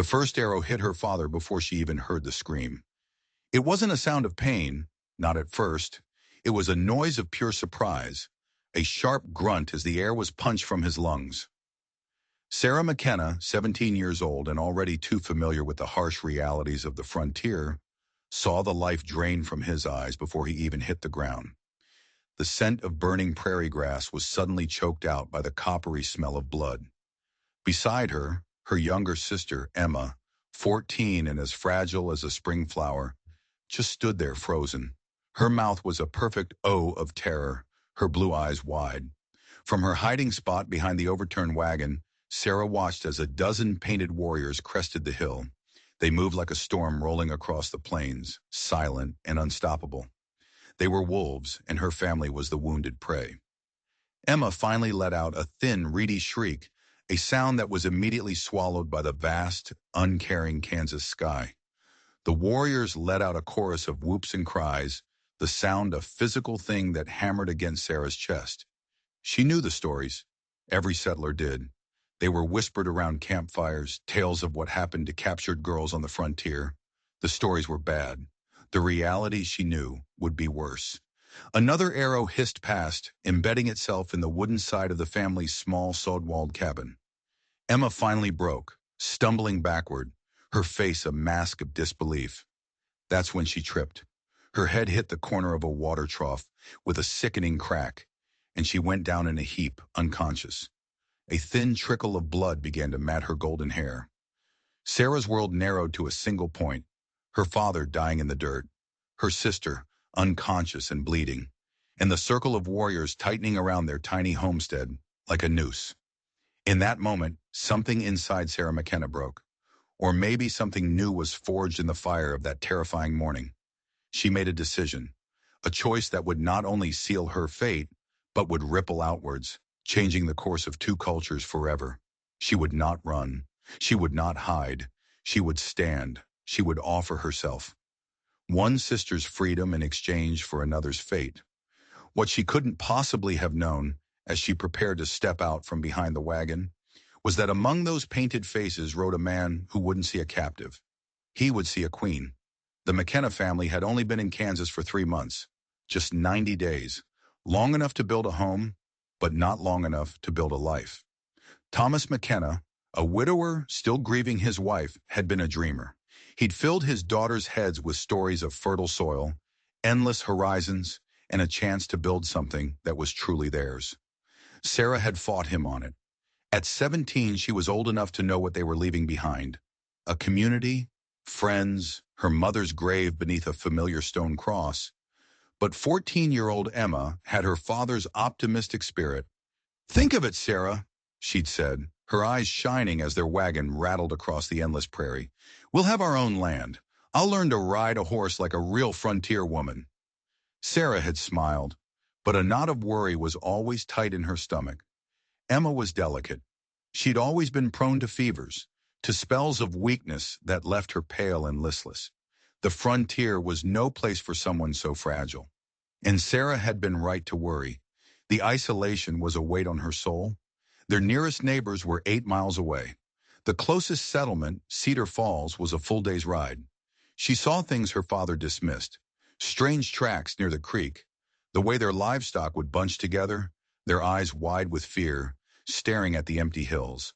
The first arrow hit her father before she even heard the scream. It wasn't a sound of pain, not at first. It was a noise of pure surprise, a sharp grunt as the air was punched from his lungs. Sarah McKenna, 17 years old and already too familiar with the harsh realities of the frontier, saw the life drain from his eyes before he even hit the ground. The scent of burning prairie grass was suddenly choked out by the coppery smell of blood. Beside her, her younger sister, Emma, 14 and as fragile as a spring flower, just stood there frozen. Her mouth was a perfect O of terror, her blue eyes wide. From her hiding spot behind the overturned wagon, Sarah watched as a dozen painted warriors crested the hill. They moved like a storm rolling across the plains, silent and unstoppable. They were wolves, and her family was the wounded prey. Emma finally let out a thin, reedy shriek, a sound that was immediately swallowed by the vast, uncaring Kansas sky. The warriors let out a chorus of whoops and cries, the sound a physical thing that hammered against Sarah's chest. She knew the stories. Every settler did. They were whispered around campfires, tales of what happened to captured girls on the frontier. The stories were bad. The reality, she knew, would be worse. Another arrow hissed past, embedding itself in the wooden side of the family's small sod-walled cabin. Emma finally broke, stumbling backward, her face a mask of disbelief. That's when she tripped. Her head hit the corner of a water trough with a sickening crack, and she went down in a heap, unconscious. A thin trickle of blood began to mat her golden hair. Sarah's world narrowed to a single point, her father dying in the dirt, her sister unconscious and bleeding, and the circle of warriors tightening around their tiny homestead like a noose. In that moment, something inside Sarah McKenna broke. Or maybe something new was forged in the fire of that terrifying morning. She made a decision, a choice that would not only seal her fate, but would ripple outwards, changing the course of two cultures forever. She would not run. She would not hide. She would stand. She would offer herself. One sister's freedom in exchange for another's fate. What she couldn't possibly have known, as she prepared to step out from behind the wagon, was that among those painted faces rode a man who wouldn't see a captive. He would see a queen. The McKenna family had only been in Kansas for 3 months, just 90 days, long enough to build a home, but not long enough to build a life. Thomas McKenna, a widower still grieving his wife, had been a dreamer. He'd filled his daughters' heads with stories of fertile soil, endless horizons, and a chance to build something that was truly theirs. Sarah had fought him on it. At 17, she was old enough to know what they were leaving behind. A community, friends, her mother's grave beneath a familiar stone cross. But 14-year-old Emma had her father's optimistic spirit. "Think of it, Sarah," she'd said, her eyes shining as their wagon rattled across the endless prairie. "We'll have our own land. I'll learn to ride a horse like a real frontier woman." Sarah had smiled, but a knot of worry was always tight in her stomach. Emma was delicate. She'd always been prone to fevers, to spells of weakness that left her pale and listless. The frontier was no place for someone so fragile. And Sarah had been right to worry. The isolation was a weight on her soul. Their nearest neighbors were 8 miles away. The closest settlement, Cedar Falls, was a full day's ride. She saw things her father dismissed. Strange tracks near the creek, the way their livestock would bunch together, their eyes wide with fear, staring at the empty hills.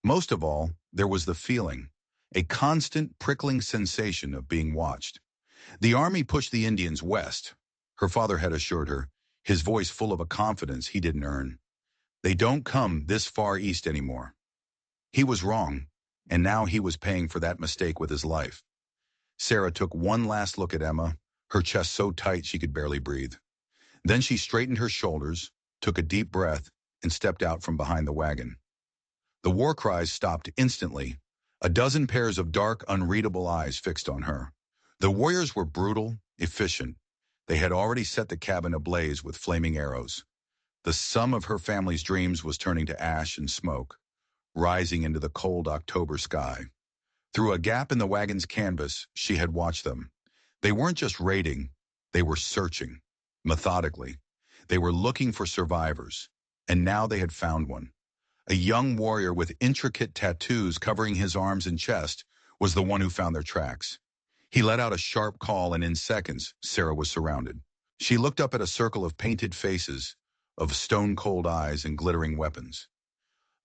Most of all, there was the feeling, a constant prickling sensation of being watched. The army pushed the Indians west, her father had assured her, his voice full of a confidence he didn't earn. They don't come this far east anymore. He was wrong, and now he was paying for that mistake with his life. Sarah took one last look at Emma, her chest so tight she could barely breathe. Then she straightened her shoulders, took a deep breath, and stepped out from behind the wagon. The war cries stopped instantly, a dozen pairs of dark, unreadable eyes fixed on her. The warriors were brutal, efficient. They had already set the cabin ablaze with flaming arrows. The sum of her family's dreams was turning to ash and smoke, rising into the cold October sky. Through a gap in the wagon's canvas, she had watched them. They weren't just raiding, they were searching, methodically. They were looking for survivors, and now they had found one. A young warrior with intricate tattoos covering his arms and chest was the one who found their tracks. He let out a sharp call, and in seconds, Sarah was surrounded. She looked up at a circle of painted faces, of stone-cold eyes and glittering weapons.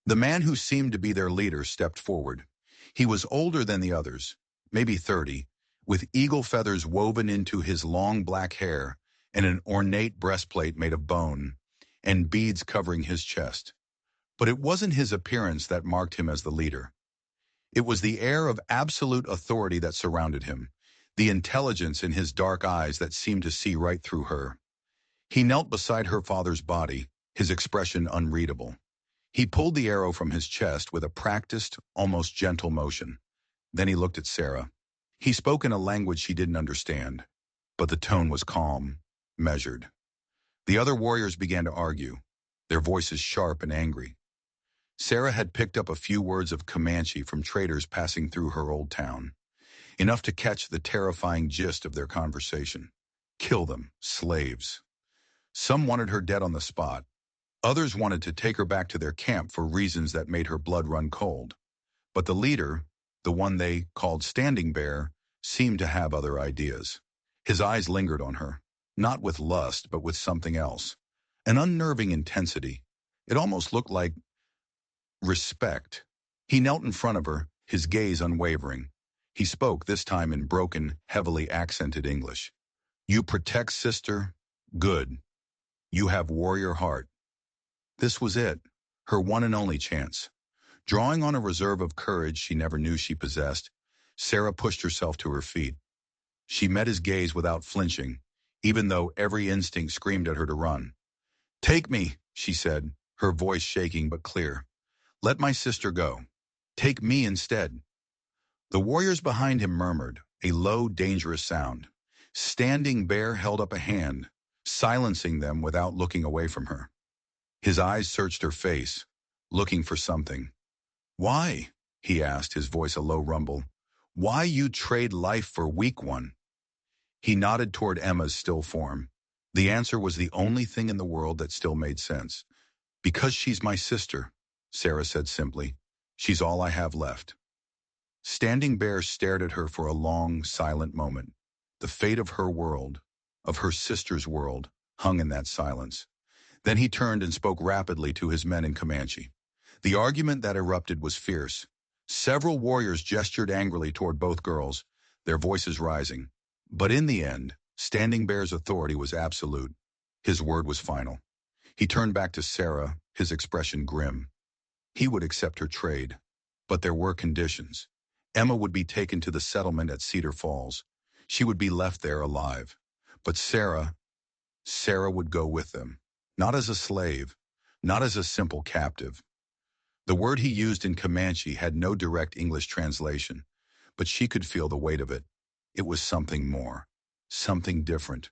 The man who seemed to be their leader stepped forward. He was older than the others, maybe 30, with eagle feathers woven into his long black hair and an ornate breastplate made of bone, and beads covering his chest. But it wasn't his appearance that marked him as the leader. It was the air of absolute authority that surrounded him, the intelligence in his dark eyes that seemed to see right through her. He knelt beside her father's body, his expression unreadable. He pulled the arrow from his chest with a practiced, almost gentle motion. Then he looked at Sarah. He spoke in a language she didn't understand, but the tone was calm, measured. The other warriors began to argue, their voices sharp and angry. Sarah had picked up a few words of Comanche from traders passing through her old town, enough to catch the terrifying gist of their conversation. Kill them, slaves. Some wanted her dead on the spot. Others wanted to take her back to their camp for reasons that made her blood run cold. But the leader, the one they called Standing Bear, seemed to have other ideas. His eyes lingered on her, not with lust, but with something else. An unnerving intensity. It almost looked like respect. He knelt in front of her, his gaze unwavering. He spoke, this time in broken, heavily accented English. You protect sister? Good. You have warrior heart. This was it, her one and only chance. Drawing on a reserve of courage she never knew she possessed, Sarah pushed herself to her feet. She met his gaze without flinching, even though every instinct screamed at her to run. Take me, she said, her voice shaking but clear. Let my sister go. Take me instead. The warriors behind him murmured, a low, dangerous sound. Standing Bear held up a hand, silencing them without looking away from her. His eyes searched her face, looking for something. Why? He asked, his voice a low rumble. Why you trade life for weak one? He nodded toward Emma's still form. The answer was the only thing in the world that still made sense. Because she's my sister, Sarah said simply. She's all I have left. Standing Bear stared at her for a long, silent moment. The fate of her world, of her sister's world, hung in that silence. Then he turned and spoke rapidly to his men in Comanche. The argument that erupted was fierce. Several warriors gestured angrily toward both girls, their voices rising. But in the end, Standing Bear's authority was absolute. His word was final. He turned back to Sarah, his expression grim. He would accept her trade. But there were conditions. Emma would be taken to the settlement at Cedar Falls. She would be left there alive. But Sarah would go with them. Not as a slave, not as a simple captive. The word he used in Comanche had no direct English translation, but she could feel the weight of it. It was something more, something different,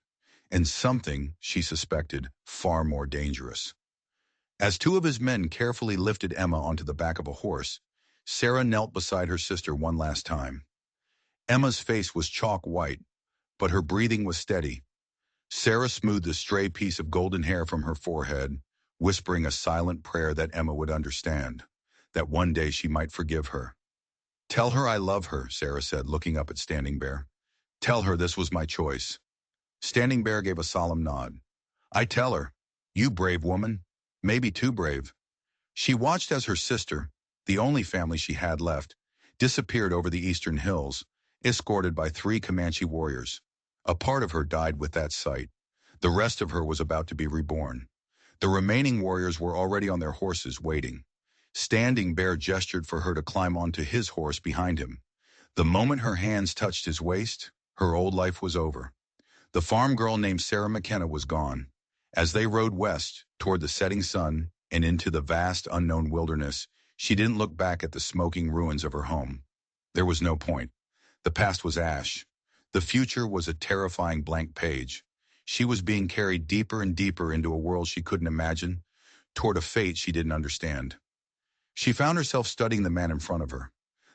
and something, she suspected, far more dangerous. As two of his men carefully lifted Emma onto the back of a horse, Sarah knelt beside her sister one last time. Emma's face was chalk white, but her breathing was steady. Sarah smoothed a stray piece of golden hair from her forehead, whispering a silent prayer that Emma would understand, that one day she might forgive her. Tell her I love her, Sarah said, looking up at Standing Bear. Tell her this was my choice. Standing Bear gave a solemn nod. I tell her, you brave woman, maybe too brave. She watched as her sister, the only family she had left, disappeared over the eastern hills, escorted by 3 Comanche warriors. A part of her died with that sight. The rest of her was about to be reborn. The remaining warriors were already on their horses waiting. Standing Bear gestured for her to climb onto his horse behind him. The moment her hands touched his waist, her old life was over. The farm girl named Sarah McKenna was gone. As they rode west, toward the setting sun, and into the vast unknown wilderness, she didn't look back at the smoking ruins of her home. There was no point. The past was ash. The future was a terrifying blank page. She was being carried deeper and deeper into a world she couldn't imagine, toward a fate she didn't understand. She found herself studying the man in front of her,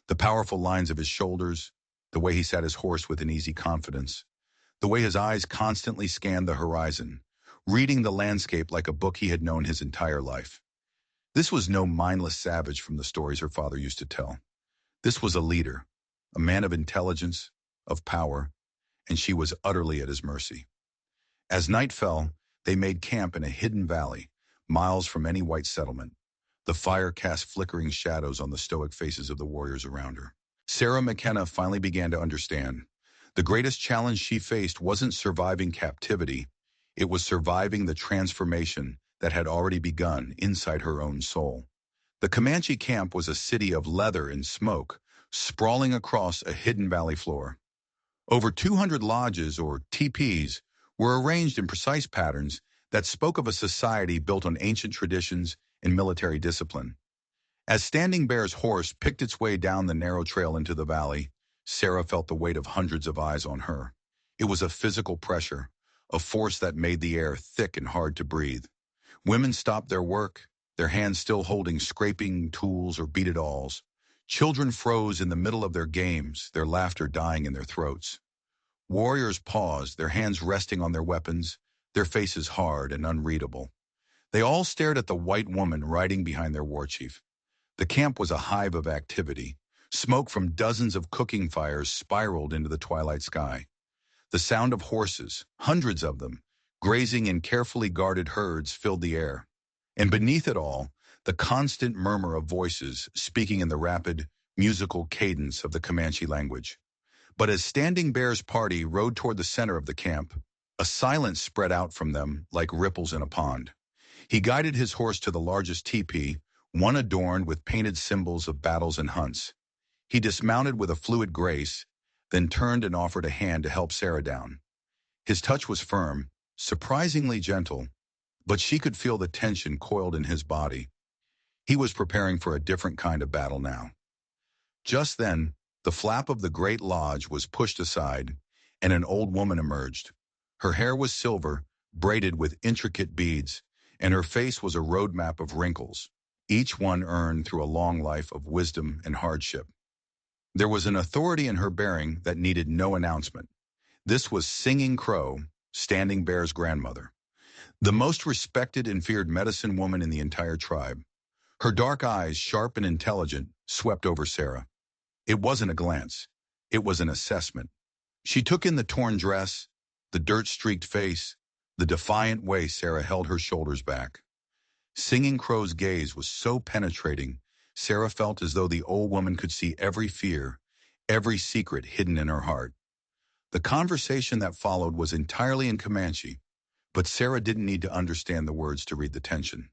the powerful lines of his shoulders, the way he sat his horse with an easy confidence, the way his eyes constantly scanned the horizon, reading the landscape like a book he had known his entire life. This was no mindless savage from the stories her father used to tell. This was a leader, a man of intelligence, of power, and she was utterly at his mercy. As night fell, they made camp in a hidden valley, miles from any white settlement. The fire cast flickering shadows on the stoic faces of the warriors around her. Sarah McKenna finally began to understand. The greatest challenge she faced wasn't surviving captivity, it was surviving the transformation that had already begun inside her own soul. The Comanche camp was a city of leather and smoke, sprawling across a hidden valley floor. Over 200 lodges, or teepees, were arranged in precise patterns that spoke of a society built on ancient traditions and military discipline. As Standing Bear's horse picked its way down the narrow trail into the valley, Sarah felt the weight of hundreds of eyes on her. It was a physical pressure, a force that made the air thick and hard to breathe. Women stopped their work, their hands still holding scraping tools or beaded awls. Children froze in the middle of their games, their laughter dying in their throats. Warriors paused, their hands resting on their weapons, their faces hard and unreadable. They all stared at the white woman riding behind their war chief. The camp was a hive of activity. Smoke from dozens of cooking fires spiraled into the twilight sky. The sound of horses, hundreds of them, grazing in carefully guarded herds filled the air. And beneath it all, the constant murmur of voices speaking in the rapid, musical cadence of the Comanche language. But as Standing Bear's party rode toward the center of the camp, a silence spread out from them like ripples in a pond. He guided his horse to the largest teepee, one adorned with painted symbols of battles and hunts. He dismounted with a fluid grace, then turned and offered a hand to help Sarah down. His touch was firm, surprisingly gentle, but she could feel the tension coiled in his body. He was preparing for a different kind of battle now. Just then, the flap of the great lodge was pushed aside, and an old woman emerged. Her hair was silver, braided with intricate beads, and her face was a roadmap of wrinkles, each one earned through a long life of wisdom and hardship. There was an authority in her bearing that needed no announcement. This was Singing Crow, Standing Bear's grandmother, the most respected and feared medicine woman in the entire tribe. Her dark eyes, sharp and intelligent, swept over Sarah. It wasn't a glance. It was an assessment. She took in the torn dress, the dirt-streaked face, the defiant way Sarah held her shoulders back. Singing Crow's gaze was so penetrating, Sarah felt as though the old woman could see every fear, every secret hidden in her heart. The conversation that followed was entirely in Comanche, but Sarah didn't need to understand the words to read the tension.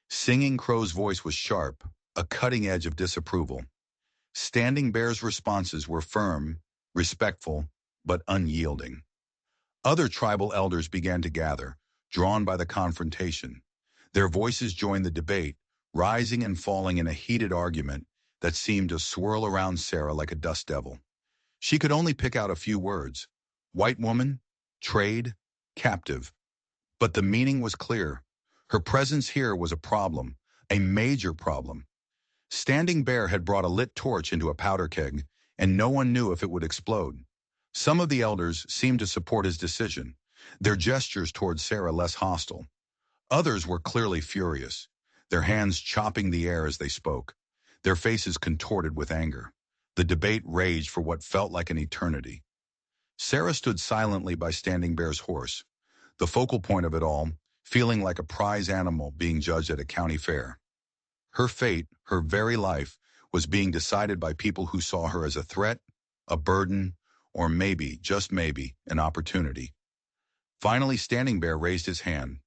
Singing Crow's voice was sharp, a cutting edge of disapproval. Standing Bear's responses were firm, respectful, but unyielding. Other tribal elders began to gather, drawn by the confrontation. Their voices joined the debate, rising and falling in a heated argument that seemed to swirl around Sarah like a dust devil. She could only pick out a few words: white woman, trade, captive. But the meaning was clear. Her presence here was a problem, a major problem. Standing Bear had brought a lit torch into a powder keg, and no one knew if it would explode. Some of the elders seemed to support his decision, their gestures toward Sarah less hostile. Others were clearly furious, their hands chopping the air as they spoke, their faces contorted with anger. The debate raged for what felt like an eternity. Sarah stood silently by Standing Bear's horse, the focal point of it all, feeling like a prize animal being judged at a county fair. Her fate, her very life, was being decided by people who saw her as a threat, a burden, or maybe, just maybe, an opportunity. Finally, Standing Bear raised his hand.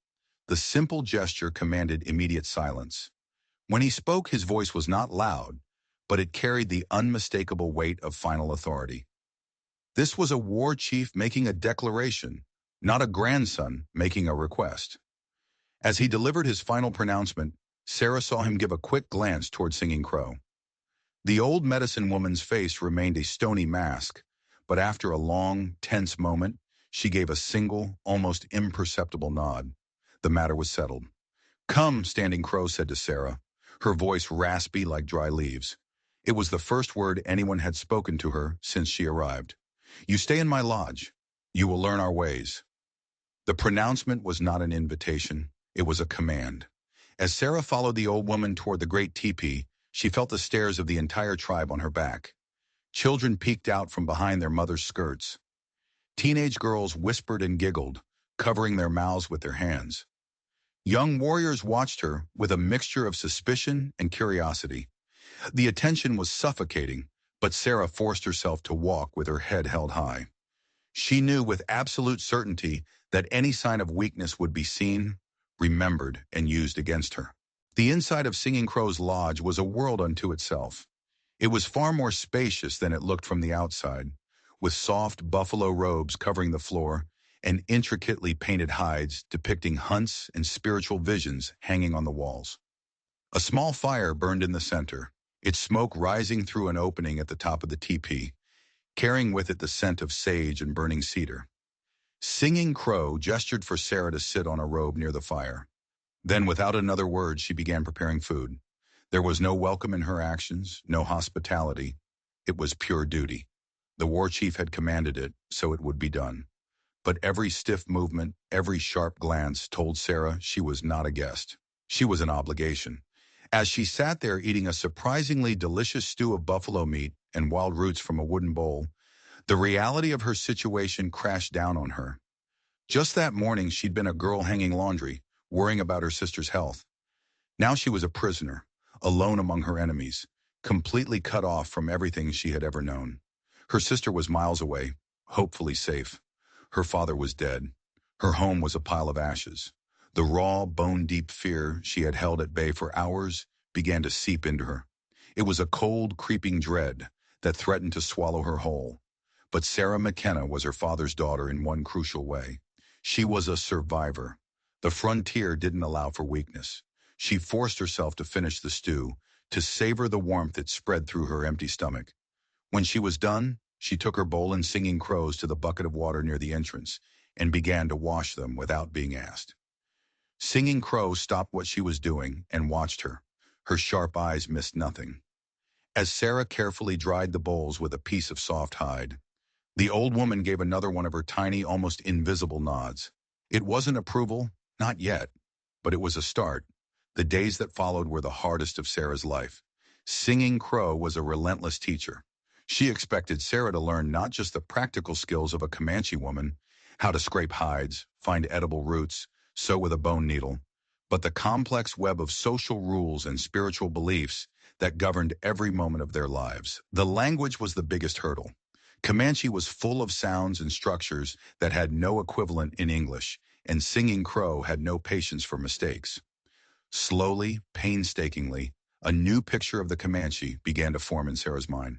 The simple gesture commanded immediate silence. When he spoke, his voice was not loud, but it carried the unmistakable weight of final authority. This was a war chief making a declaration, not a grandson making a request. As he delivered his final pronouncement, Sarah saw him give a quick glance toward Singing Crow. The old medicine woman's face remained a stony mask, but after a long, tense moment, she gave a single, almost imperceptible nod. The matter was settled. "Come," Standing Crow said to Sarah, her voice raspy like dry leaves. It was the first word anyone had spoken to her since she arrived. "You stay in my lodge. You will learn our ways." The pronouncement was not an invitation. It was a command. As Sarah followed the old woman toward the great teepee, she felt the stares of the entire tribe on her back. Children peeked out from behind their mothers' skirts. Teenage girls whispered and giggled, covering their mouths with their hands. Young warriors watched her with a mixture of suspicion and curiosity. The attention was suffocating, but Sarah forced herself to walk with her head held high. She knew with absolute certainty that any sign of weakness would be seen, remembered, and used against her. The inside of Singing Crow's lodge was a world unto itself. It was far more spacious than it looked from the outside, with soft buffalo robes covering the floor and intricately painted hides depicting hunts and spiritual visions hanging on the walls. A small fire burned in the center, its smoke rising through an opening at the top of the teepee, carrying with it the scent of sage and burning cedar. Singing Crow gestured for Sarah to sit on a robe near the fire. Then, without another word, she began preparing food. There was no welcome in her actions, no hospitality. It was pure duty. The war chief had commanded it, so it would be done. But every stiff movement, every sharp glance told Sarah she was not a guest. She was an obligation. As she sat there eating a surprisingly delicious stew of buffalo meat and wild roots from a wooden bowl, the reality of her situation crashed down on her. Just that morning, she'd been a girl hanging laundry, worrying about her sister's health. Now she was a prisoner, alone among her enemies, completely cut off from everything she had ever known. Her sister was miles away, hopefully safe. Her father was dead. Her home was a pile of ashes. The raw, bone-deep fear she had held at bay for hours began to seep into her. It was a cold, creeping dread that threatened to swallow her whole. But Sarah McKenna was her father's daughter in one crucial way. She was a survivor. The frontier didn't allow for weakness. She forced herself to finish the stew, to savor the warmth that spread through her empty stomach. When she was done, she took her bowl and Singing Crows to the bucket of water near the entrance and began to wash them without being asked. Singing Crow stopped what she was doing and watched her. Her sharp eyes missed nothing. As Sarah carefully dried the bowls with a piece of soft hide, the old woman gave another one of her tiny, almost invisible nods. It wasn't approval, not yet, but it was a start. The days that followed were the hardest of Sarah's life. Singing Crow was a relentless teacher. She expected Sarah to learn not just the practical skills of a Comanche woman, how to scrape hides, find edible roots, sew with a bone needle, but the complex web of social rules and spiritual beliefs that governed every moment of their lives. The language was the biggest hurdle. Comanche was full of sounds and structures that had no equivalent in English, and Singing Crow had no patience for mistakes. Slowly, painstakingly, a new picture of the Comanche began to form in Sarah's mind.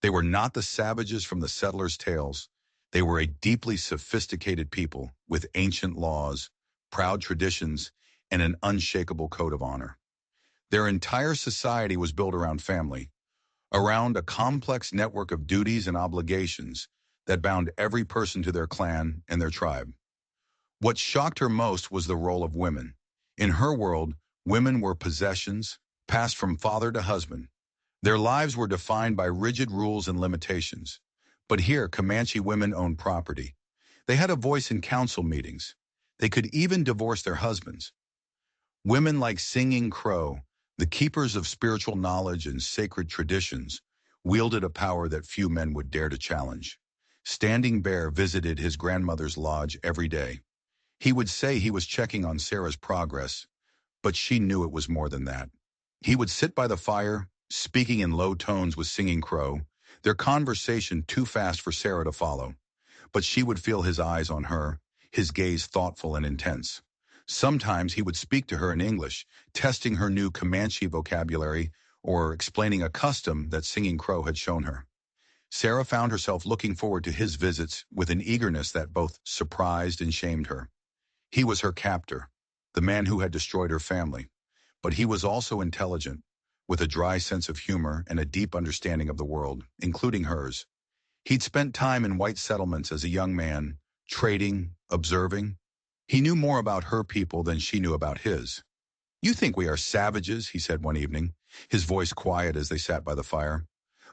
They were not the savages from the settlers' tales. They were a deeply sophisticated people with ancient laws, proud traditions, and an unshakable code of honor. Their entire society was built around family, around a complex network of duties and obligations that bound every person to their clan and their tribe. What shocked her most was the role of women. In her world, women were possessions, passed from father to husband. Their lives were defined by rigid rules and limitations. But here, Comanche women owned property. They had a voice in council meetings. They could even divorce their husbands. Women like Singing Crow, the keepers of spiritual knowledge and sacred traditions, wielded a power that few men would dare to challenge. Standing Bear visited his grandmother's lodge every day. He would say he was checking on Sarah's progress, but she knew it was more than that. He would sit by the fire, speaking in low tones with Singing Crow, their conversation too fast for Sarah to follow. But she would feel his eyes on her, his gaze thoughtful and intense. Sometimes he would speak to her in English, testing her new Comanche vocabulary or explaining a custom that Singing Crow had shown her. Sarah found herself looking forward to his visits with an eagerness that both surprised and shamed her. He was her captor, the man who had destroyed her family. But he was also intelligent, with a dry sense of humor and a deep understanding of the world, including hers. He'd spent time in white settlements as a young man, trading, observing. He knew more about her people than she knew about his. "You think we are savages," he said one evening, his voice quiet as they sat by the fire.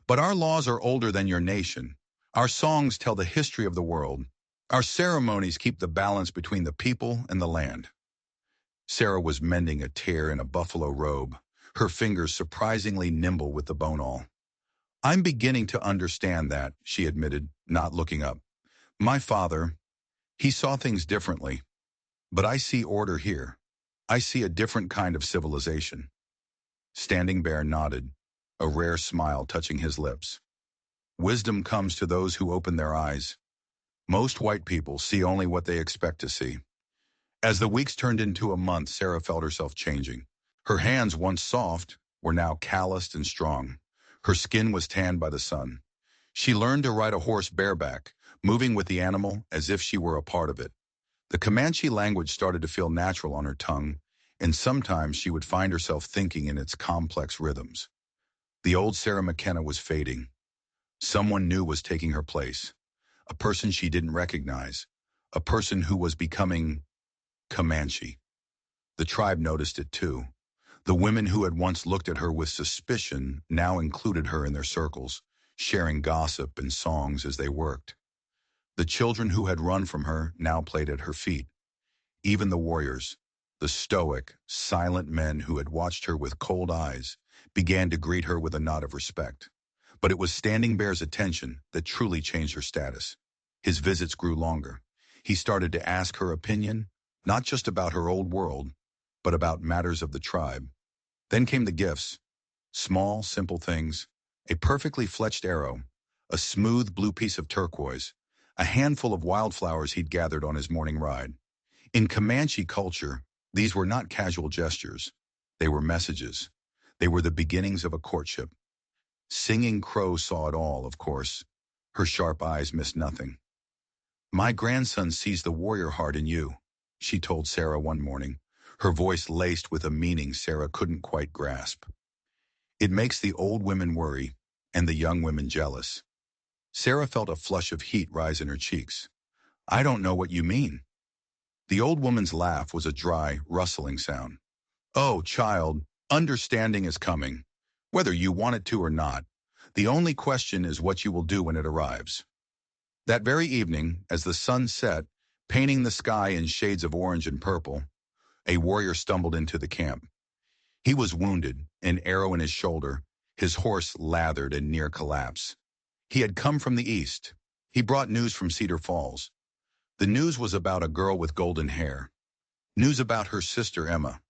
"But our laws are older than your nation. Our songs tell the history of the world. Our ceremonies keep the balance between the people and the land." Sarah was mending a tear in a buffalo robe, her fingers surprisingly nimble with the bone awl. I'm beginning to understand that, she admitted, not looking up. My father, he saw things differently, but I see order here. I see a different kind of civilization. Standing Bear nodded, a rare smile touching his lips. Wisdom comes to those who open their eyes. Most white people see only what they expect to see. As the weeks turned into a month, Sarah felt herself changing. Her hands, once soft, were now calloused and strong. Her skin was tanned by the sun. She learned to ride a horse bareback, moving with the animal as if she were a part of it. The Comanche language started to feel natural on her tongue, and sometimes she would find herself thinking in its complex rhythms. The old Sarah McKenna was fading. Someone new was taking her place, a person she didn't recognize, a person who was becoming Comanche. The tribe noticed it too. The women who had once looked at her with suspicion now included her in their circles, sharing gossip and songs as they worked. The children who had run from her now played at her feet. Even the warriors, the stoic, silent men who had watched her with cold eyes, began to greet her with a nod of respect. But it was Standing Bear's attention that truly changed her status. His visits grew longer. He started to ask her opinion, not just about her old world, but about matters of the tribe. Then came the gifts, small, simple things, a perfectly fletched arrow, a smooth blue piece of turquoise, a handful of wildflowers he'd gathered on his morning ride. In Comanche culture, these were not casual gestures. They were messages. They were the beginnings of a courtship. Singing Crow saw it all, of course. Her sharp eyes missed nothing. My grandson sees the warrior heart in you, she told Sarah one morning, her voice laced with a meaning Sarah couldn't quite grasp. It makes the old women worry and the young women jealous. Sarah felt a flush of heat rise in her cheeks. I don't know what you mean. The old woman's laugh was a dry, rustling sound. Oh, child, understanding is coming, whether you want it to or not. The only question is what you will do when it arrives. That very evening, as the sun set, painting the sky in shades of orange and purple, a warrior stumbled into the camp. He was wounded, an arrow in his shoulder, his horse lathered and near collapse. He had come from the east. He brought news from Cedar Falls. The news was about a girl with golden hair. News about her sister Emma.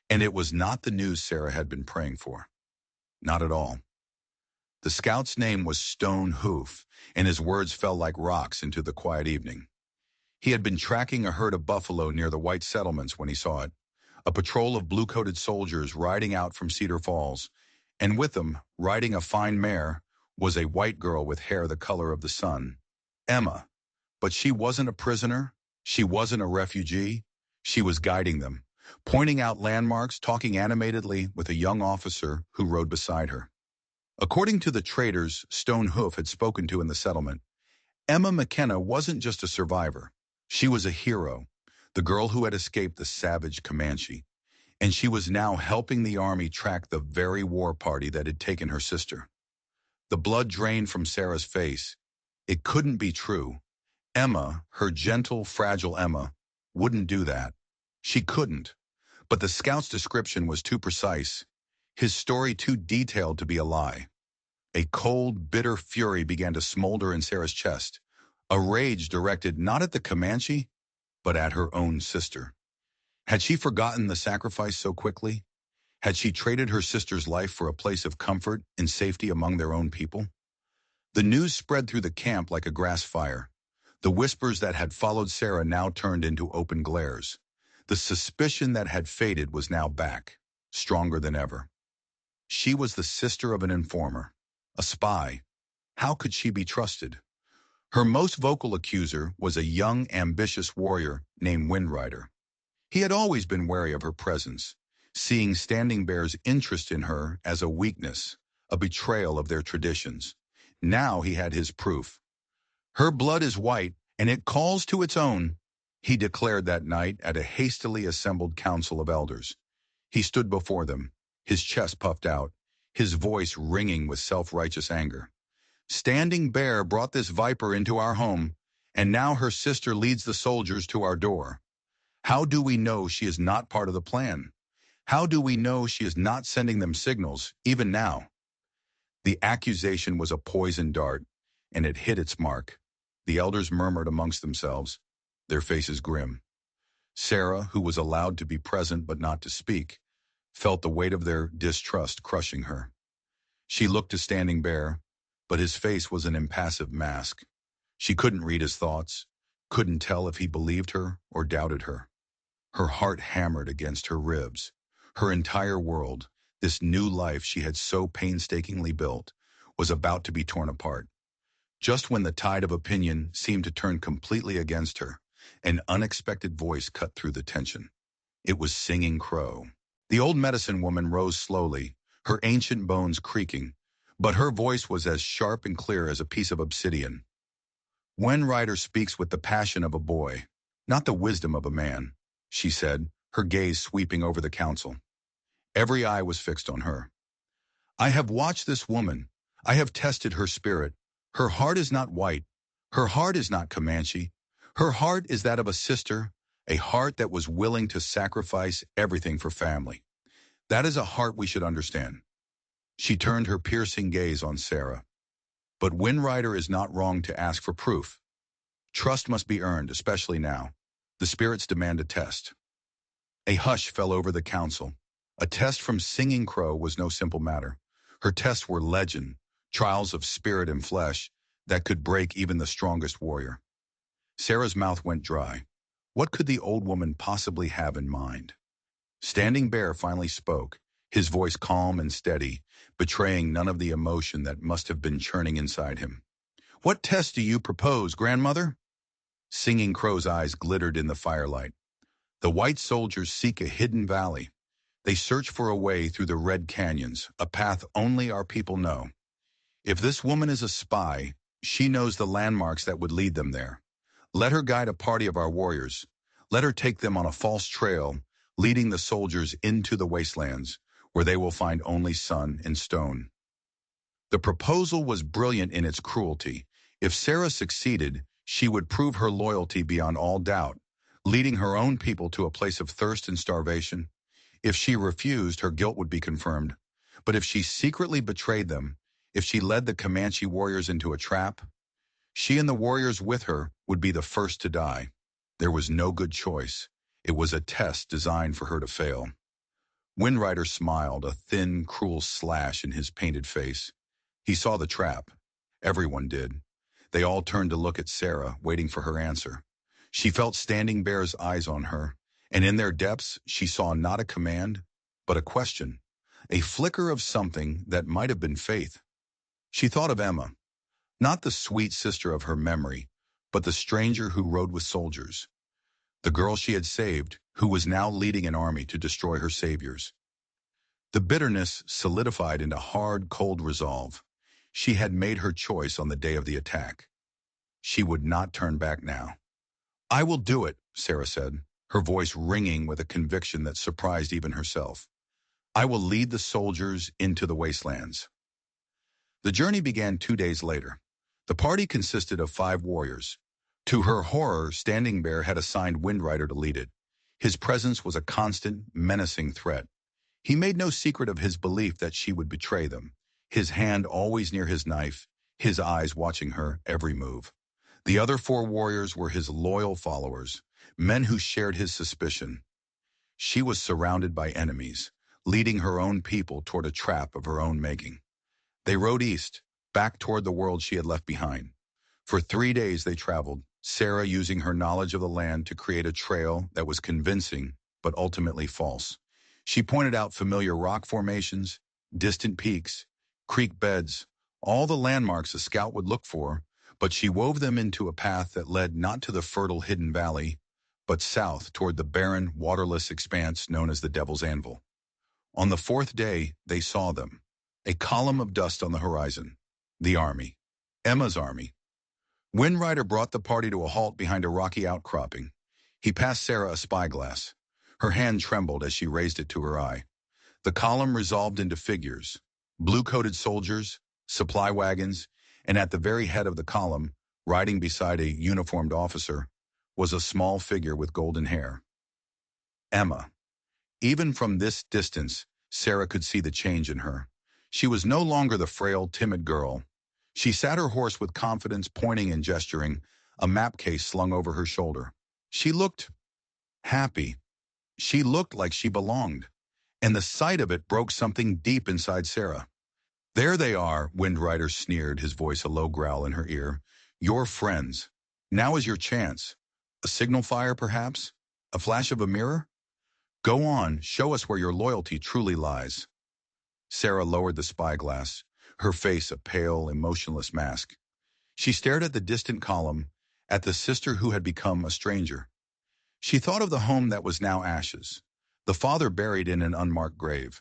And it was not the news Sarah had been praying for. Not at all. The scout's name was Stone Hoof, and his words fell like rocks into the quiet evening. He had been tracking a herd of buffalo near the white settlements when he saw it, a patrol of blue-coated soldiers riding out from Cedar Falls, and with them, riding a fine mare, was a white girl with hair the color of the sun. Emma. But she wasn't a prisoner. She wasn't a refugee. She was guiding them, pointing out landmarks, talking animatedly with a young officer who rode beside her. According to the traders Stone Hoof had spoken to in the settlement, Emma McKenna wasn't just a survivor. She was a hero, the girl who had escaped the savage Comanche, and she was now helping the army track the very war party that had taken her sister. The blood drained from Sarah's face. It couldn't be true. Emma, her gentle, fragile Emma, wouldn't do that. She couldn't. But the scout's description was too precise, his story too detailed to be a lie. A cold, bitter fury began to smolder in Sarah's chest, a rage directed not at the Comanche, but at her own sister. Had she forgotten the sacrifice so quickly? Had she traded her sister's life for a place of comfort and safety among their own people? The news spread through the camp like a grass fire. The whispers that had followed Sarah now turned into open glares. The suspicion that had faded was now back, stronger than ever. She was the sister of an informer, a spy. How could she be trusted? Her most vocal accuser was a young, ambitious warrior named Windrider. He had always been wary of her presence, seeing Standing Bear's interest in her as a weakness, a betrayal of their traditions. Now he had his proof. Her blood is white, and it calls to its own, he declared that night at a hastily assembled council of elders. He stood before them, his chest puffed out, his voice ringing with self-righteous anger. Standing Bear brought this viper into our home, and now her sister leads the soldiers to our door. How do we know she is not part of the plan? How do we know she is not sending them signals, even now? The accusation was a poisoned dart, and it hit its mark. The elders murmured amongst themselves, their faces grim. Sarah, who was allowed to be present but not to speak, felt the weight of their distrust crushing her. She looked to Standing Bear, but his face was an impassive mask. She couldn't read his thoughts, couldn't tell if he believed her or doubted her. Her heart hammered against her ribs. Her entire world, this new life she had so painstakingly built, was about to be torn apart. Just when the tide of opinion seemed to turn completely against her, an unexpected voice cut through the tension. It was Singing Crow. The old medicine woman rose slowly, her ancient bones creaking, but her voice was as sharp and clear as a piece of obsidian. When Ryder speaks with the passion of a boy, not the wisdom of a man, she said, her gaze sweeping over the council. Every eye was fixed on her. I have watched this woman. I have tested her spirit. Her heart is not white. Her heart is not Comanche. Her heart is that of a sister, a heart that was willing to sacrifice everything for family. That is a heart we should understand. She turned her piercing gaze on Sarah. But Windrider is not wrong to ask for proof. Trust must be earned, especially now. The spirits demand a test. A hush fell over the council. A test from Singing Crow was no simple matter. Her tests were legend, trials of spirit and flesh that could break even the strongest warrior. Sarah's mouth went dry. What could the old woman possibly have in mind? Standing Bear finally spoke, his voice calm and steady, betraying none of the emotion that must have been churning inside him. What test do you propose, grandmother? Singing Crow's eyes glittered in the firelight. The white soldiers seek a hidden valley. They search for a way through the red canyons, a path only our people know. If this woman is a spy, she knows the landmarks that would lead them there. Let her guide a party of our warriors. Let her take them on a false trail, leading the soldiers into the wastelands, where they will find only sun and stone. The proposal was brilliant in its cruelty. If Sarah succeeded, she would prove her loyalty beyond all doubt, leading her own people to a place of thirst and starvation. If she refused, her guilt would be confirmed. But if she secretly betrayed them, if she led the Comanche warriors into a trap, she and the warriors with her would be the first to die. There was no good choice. It was a test designed for her to fail. Windrider smiled, a thin, cruel slash in his painted face. He saw the trap. Everyone did. They all turned to look at Sarah, waiting for her answer. She felt Standing Bear's eyes on her, and in their depths she saw not a command, but a question, a flicker of something that might have been faith. She thought of Emma, not the sweet sister of her memory, but the stranger who rode with soldiers, the girl she had saved, who was now leading an army to destroy her saviors. The bitterness solidified into hard, cold resolve. She had made her choice on the day of the attack. She would not turn back now. I will do it, Sarah said, her voice ringing with a conviction that surprised even herself. I will lead the soldiers into the wastelands. The journey began 2 days later. The party consisted of 5 warriors. To her horror, Standing Bear had assigned Windrider to lead it. His presence was a constant, menacing threat. He made no secret of his belief that she would betray them, his hand always near his knife, his eyes watching her every move. The other 4 warriors were his loyal followers, men who shared his suspicion. She was surrounded by enemies, leading her own people toward a trap of her own making. They rode east, back toward the world she had left behind. For 3 days they traveled, Sarah using her knowledge of the land to create a trail that was convincing, but ultimately false. She pointed out familiar rock formations, distant peaks, creek beds, all the landmarks a scout would look for, but she wove them into a path that led not to the fertile hidden valley, but south toward the barren, waterless expanse known as the Devil's Anvil. On the 4th day, they saw them, a column of dust on the horizon. The army. Emma's army. Windrider brought the party to a halt behind a rocky outcropping. He passed Sarah a spyglass. Her hand trembled as she raised it to her eye. The column resolved into figures, blue-coated soldiers, supply wagons, and at the very head of the column, riding beside a uniformed officer, was a small figure with golden hair. Emma. Even from this distance, Sarah could see the change in her. She was no longer the frail, timid girl. She sat her horse with confidence, pointing and gesturing, a map case slung over her shoulder. She looked happy. She looked like she belonged. And the sight of it broke something deep inside Sarah. There they are, Windrider sneered, his voice a low growl in her ear. Your friends. Now is your chance. A signal fire, perhaps? A flash of a mirror? Go on, show us where your loyalty truly lies. Sarah lowered the spyglass, her face a pale, emotionless mask. She stared at the distant column, at the sister who had become a stranger. She thought of the home that was now ashes, the father buried in an unmarked grave.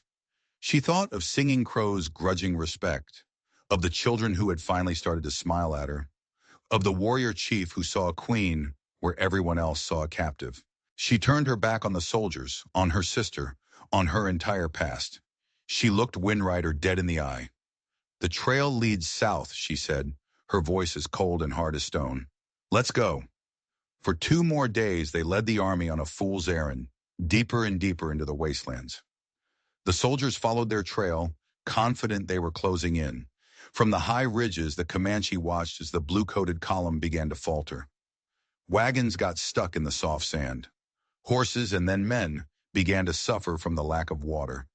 She thought of Singing Crow's grudging respect, of the children who had finally started to smile at her, of the warrior chief who saw a queen where everyone else saw a captive. She turned her back on the soldiers, on her sister, on her entire past. She looked Windrider dead in the eye. The trail leads south, she said, her voice as cold and hard as stone. Let's go. For 2 more days they led the army on a fool's errand, deeper and deeper into the wastelands. The soldiers followed their trail, confident they were closing in. From the high ridges, the Comanche watched as the blue-coated column began to falter. Wagons got stuck in the soft sand. Horses and then men began to suffer from the lack of water.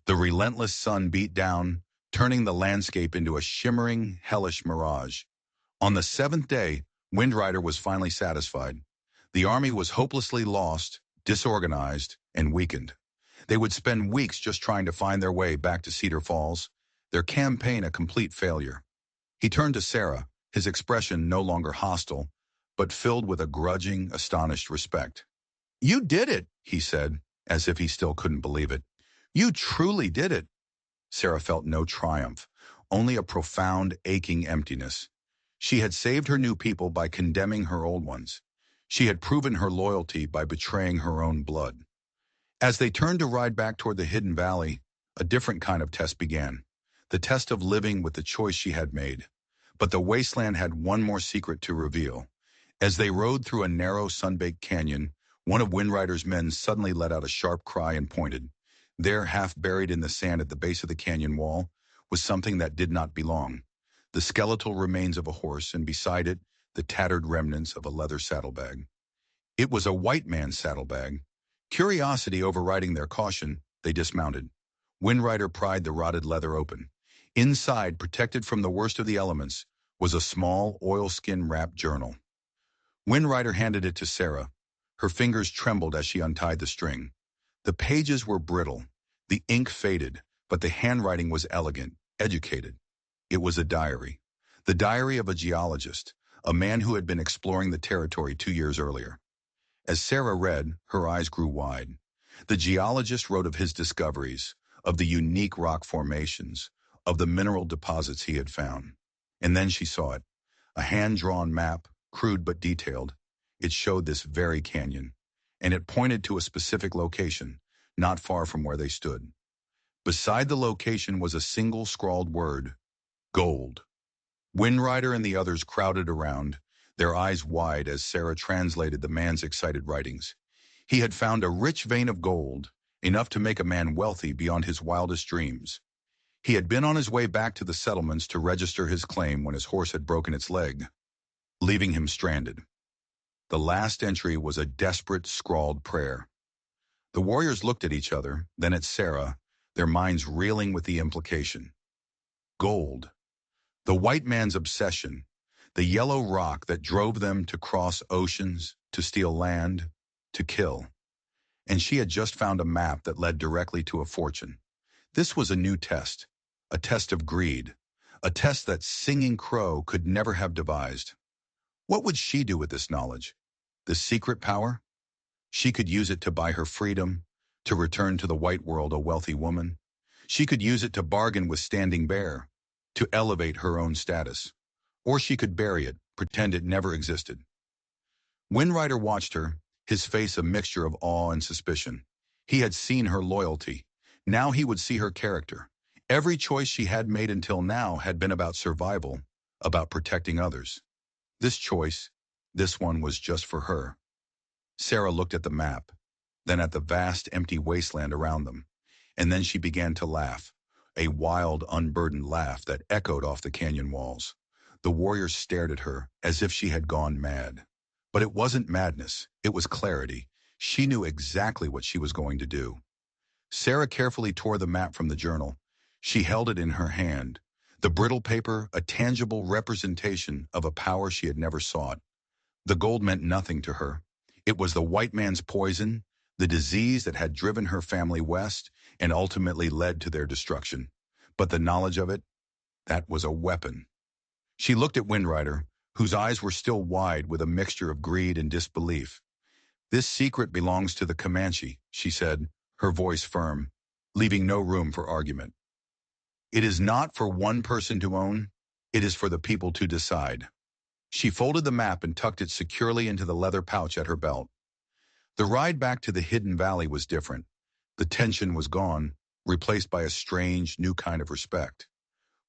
The relentless sun beat down, turning the landscape into a shimmering, hellish mirage. On the 7th day, Windrider was finally satisfied. The army was hopelessly lost, disorganized, and weakened. They would spend weeks just trying to find their way back to Cedar Falls, their campaign a complete failure. He turned to Sarah, his expression no longer hostile, but filled with a grudging, astonished respect. You did it, he said, as if he still couldn't believe it. You truly did it. Sarah felt no triumph, only a profound, aching emptiness. She had saved her new people by condemning her old ones. She had proven her loyalty by betraying her own blood. As they turned to ride back toward the hidden valley, a different kind of test began. The test of living with the choice she had made. But the wasteland had one more secret to reveal. As they rode through a narrow, sun-baked canyon, one of Windrider's men suddenly let out a sharp cry and pointed. There, half buried in the sand at the base of the canyon wall, was something that did not belong. The skeletal remains of a horse, and beside it, the tattered remnants of a leather saddlebag. It was a white man's saddlebag. Curiosity overriding their caution, they dismounted. Windrider pried the rotted leather open. Inside, protected from the worst of the elements, was a small, oilskin-wrapped journal. Windrider handed it to Sarah. Her fingers trembled as she untied the string. The pages were brittle, the ink faded, but the handwriting was elegant, educated. It was a diary. The diary of a geologist, a man who had been exploring the territory 2 years earlier. As Sarah read, her eyes grew wide. The geologist wrote of his discoveries, of the unique rock formations, of the mineral deposits he had found. And then she saw it, a hand-drawn map, crude but detailed. It showed this very canyon, and it pointed to a specific location, not far from where they stood. Beside the location was a single scrawled word, gold. Windrider and the others crowded around, their eyes wide as Sarah translated the man's excited writings. He had found a rich vein of gold, enough to make a man wealthy beyond his wildest dreams. He had been on his way back to the settlements to register his claim when his horse had broken its leg, leaving him stranded. The last entry was a desperate, scrawled prayer. The warriors looked at each other, then at Sarah, their minds reeling with the implication. Gold. The white man's obsession. The yellow rock that drove them to cross oceans, to steal land, to kill. And she had just found a map that led directly to a fortune. This was a new test, a test of greed, a test that Singing Crow could never have devised. What would she do with this knowledge? This secret power? She could use it to buy her freedom, to return to the white world a wealthy woman. She could use it to bargain with Standing Bear, to elevate her own status. Or she could bury it, pretend it never existed. Windrider watched her, his face a mixture of awe and suspicion. He had seen her loyalty. Now he would see her character. Every choice she had made until now had been about survival, about protecting others. This choice, this one was just for her. Sarah looked at the map. then at the vast empty wasteland around them. And then she began to laugh, a wild, unburdened laugh that echoed off the canyon walls. The warriors stared at her as if she had gone mad. But it wasn't madness, it was clarity. She knew exactly what she was going to do. Sarah carefully tore the map from the journal. She held it in her hand, the brittle paper a tangible representation of a power she had never sought. The gold meant nothing to her. It was the white man's poison, the disease that had driven her family west and ultimately led to their destruction. But the knowledge of it, that was a weapon. She looked at Windrider, whose eyes were still wide with a mixture of greed and disbelief. "This secret belongs to the Comanche," she said, her voice firm, leaving no room for argument. "It is not for one person to own, it is for the people to decide." She folded the map and tucked it securely into the leather pouch at her belt. The ride back to the hidden valley was different. The tension was gone, replaced by a strange, new kind of respect.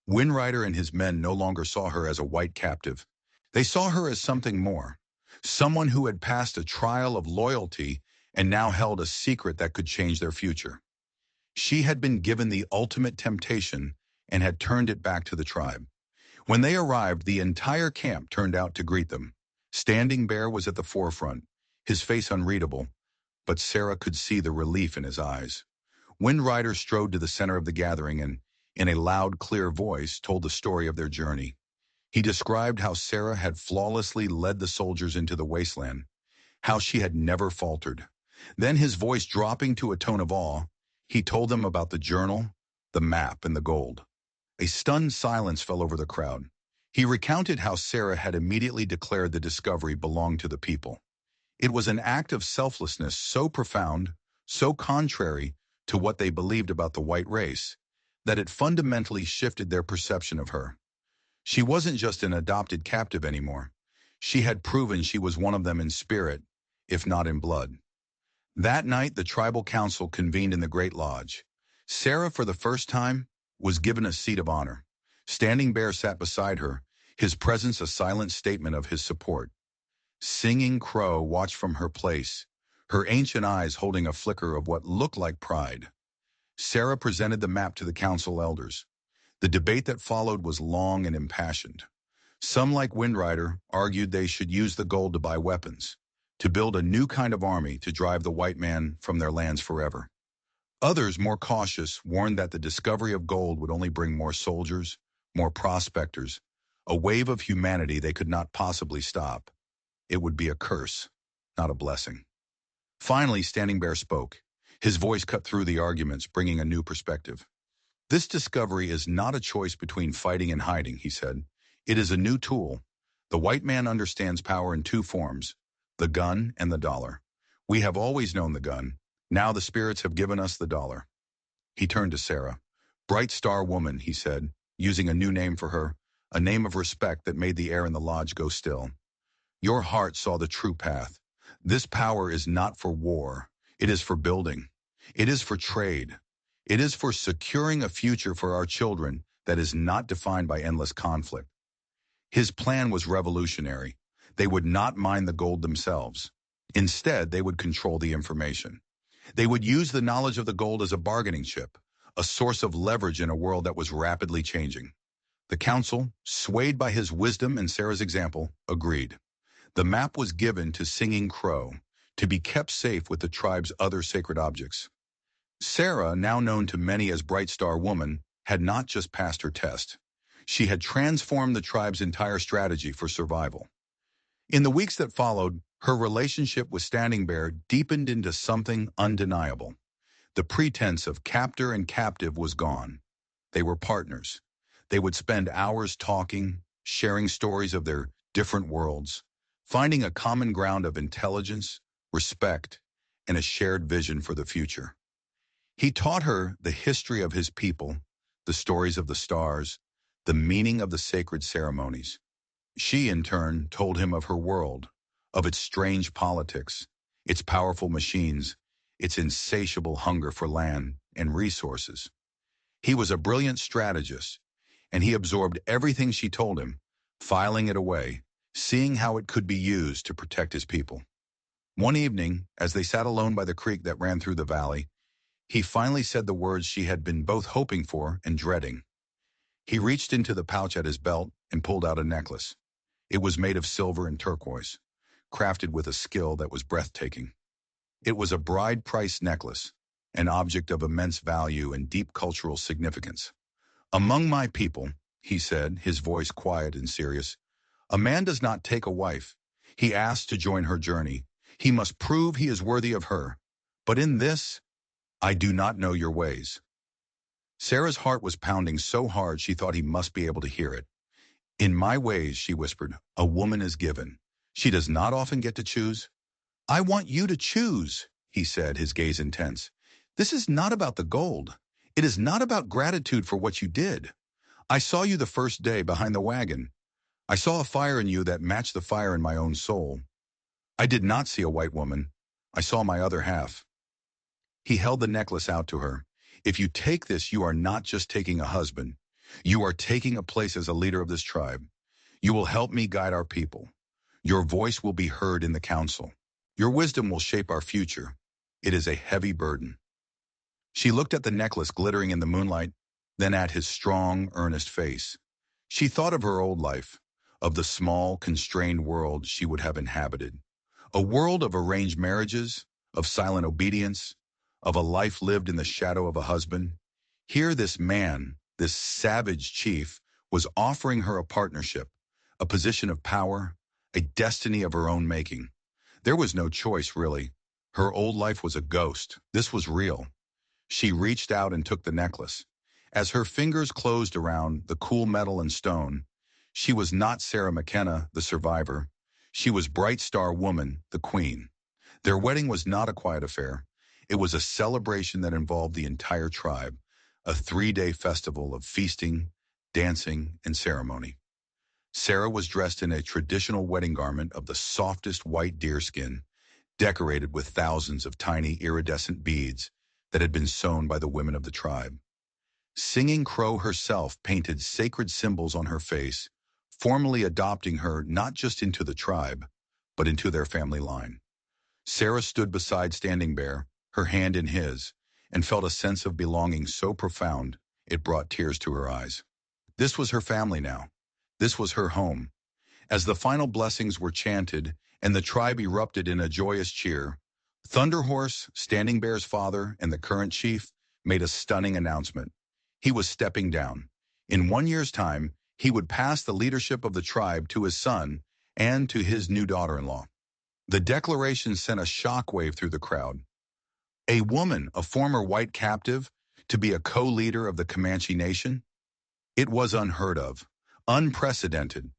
Windrider and his men no longer saw her as a white captive. They saw her as something more, someone who had passed a trial of loyalty and now held a secret that could change their future. She had been given the ultimate temptation and had turned it back to the tribe. When they arrived, the entire camp turned out to greet them. Standing Bear was at the forefront, his face unreadable, but Sarah could see the relief in his eyes. Windrider strode to the center of the gathering and, in a loud, clear voice, told the story of their journey. He described how Sarah had flawlessly led the soldiers into the wasteland, how she had never faltered. Then, his voice dropping to a tone of awe, he told them about the journal, the map, and the gold. A stunned silence fell over the crowd. He recounted how Sarah had immediately declared the discovery belonged to the people. It was an act of selflessness so profound, so contrary to what they believed about the white race, that it fundamentally shifted their perception of her. She wasn't just an adopted captive anymore. She had proven she was one of them in spirit, if not in blood. That night, the tribal council convened in the Great Lodge. Sarah, for the first time, was given a seat of honor. Standing Bear sat beside her, his presence a silent statement of his support. Singing Crow watched from her place, her ancient eyes holding a flicker of what looked like pride. Sarah presented the map to the council elders. The debate that followed was long and impassioned. Some, like Windrider, argued they should use the gold to buy weapons, to build a new kind of army to drive the white man from their lands forever. Others, more cautious, warned that the discovery of gold would only bring more soldiers, more prospectors, a wave of humanity they could not possibly stop. It would be a curse, not a blessing. Finally, Standing Bear spoke. His voice cut through the arguments, bringing a new perspective. "This discovery is not a choice between fighting and hiding," he said. "It is a new tool. The white man understands power in two forms, the gun and the dollar. We have always known the gun. Now the spirits have given us the dollar." He turned to Sarah. "Bright Star Woman," he said, using a new name for her, a name of respect that made the air in the lodge go still. "Your heart saw the true path. This power is not for war. It is for building. It is for trade. It is for securing a future for our children that is not defined by endless conflict." His plan was revolutionary. They would not mine the gold themselves. Instead, they would control the information. They would use the knowledge of the gold as a bargaining chip, a source of leverage in a world that was rapidly changing. The council, swayed by his wisdom and Sarah's example, agreed. The map was given to Singing Crow, to be kept safe with the tribe's other sacred objects. Sarah, now known to many as Bright Star Woman, had not just passed her test. She had transformed the tribe's entire strategy for survival. In the weeks that followed, her relationship with Standing Bear deepened into something undeniable. The pretense of captor and captive was gone. They were partners. They would spend hours talking, sharing stories of their different worlds, finding a common ground of intelligence, respect, and a shared vision for the future. He taught her the history of his people, the stories of the stars, the meaning of the sacred ceremonies. She, in turn, told him of her world, of its strange politics, its powerful machines, its insatiable hunger for land and resources. He was a brilliant strategist, and he absorbed everything she told him, filing it away, seeing how it could be used to protect his people. One evening, as they sat alone by the creek that ran through the valley, he finally said the words she had been both hoping for and dreading. He reached into the pouch at his belt and pulled out a necklace. It was made of silver and turquoise, crafted with a skill that was breathtaking. It was a bride-price necklace, an object of immense value and deep cultural significance. "Among my people," he said, his voice quiet and serious, "a man does not take a wife. He asks to join her journey. He must prove he is worthy of her. But in this, I do not know your ways." Sarah's heart was pounding so hard she thought he must be able to hear it. "In my ways," she whispered, "a woman is given. She does not often get to choose." "I want you to choose," he said, his gaze intense. "This is not about the gold. It is not about gratitude for what you did. I saw you the first day behind the wagon. I saw a fire in you that matched the fire in my own soul. I did not see a white woman. I saw my other half." He held the necklace out to her. "If you take this, you are not just taking a husband. You are taking a place as a leader of this tribe. You will help me guide our people. Your voice will be heard in the council. Your wisdom will shape our future. It is a heavy burden." She looked at the necklace glittering in the moonlight, then at his strong, earnest face. She thought of her old life, of the small, constrained world she would have inhabited. A world of arranged marriages, of silent obedience, of a life lived in the shadow of a husband. Here this man, this savage chief, was offering her a partnership, a position of power, a destiny of her own making. There was no choice, really. Her old life was a ghost. This was real. She reached out and took the necklace. As her fingers closed around the cool metal and stone, she was not Sarah McKenna, the survivor. She was Bright Star Woman, the queen. Their wedding was not a quiet affair. It was a celebration that involved the entire tribe, a 3-day festival of feasting, dancing, and ceremony. Sarah was dressed in a traditional wedding garment of the softest white deerskin, decorated with thousands of tiny iridescent beads that had been sewn by the women of the tribe. Singing Crow herself painted sacred symbols on her face, formally adopting her not just into the tribe, but into their family line. Sarah stood beside Standing Bear, her hand in his, and felt a sense of belonging so profound it brought tears to her eyes. This was her family now. This was her home. As the final blessings were chanted and the tribe erupted in a joyous cheer, Thunder Horse, Standing Bear's father, and the current chief made a stunning announcement. He was stepping down. In 1 year's time, he would pass the leadership of the tribe to his son and to his new daughter-in-law. The declaration sent a shockwave through the crowd. A woman, a former white captive, to be a co-leader of the Comanche nation? It was unheard of, unprecedented.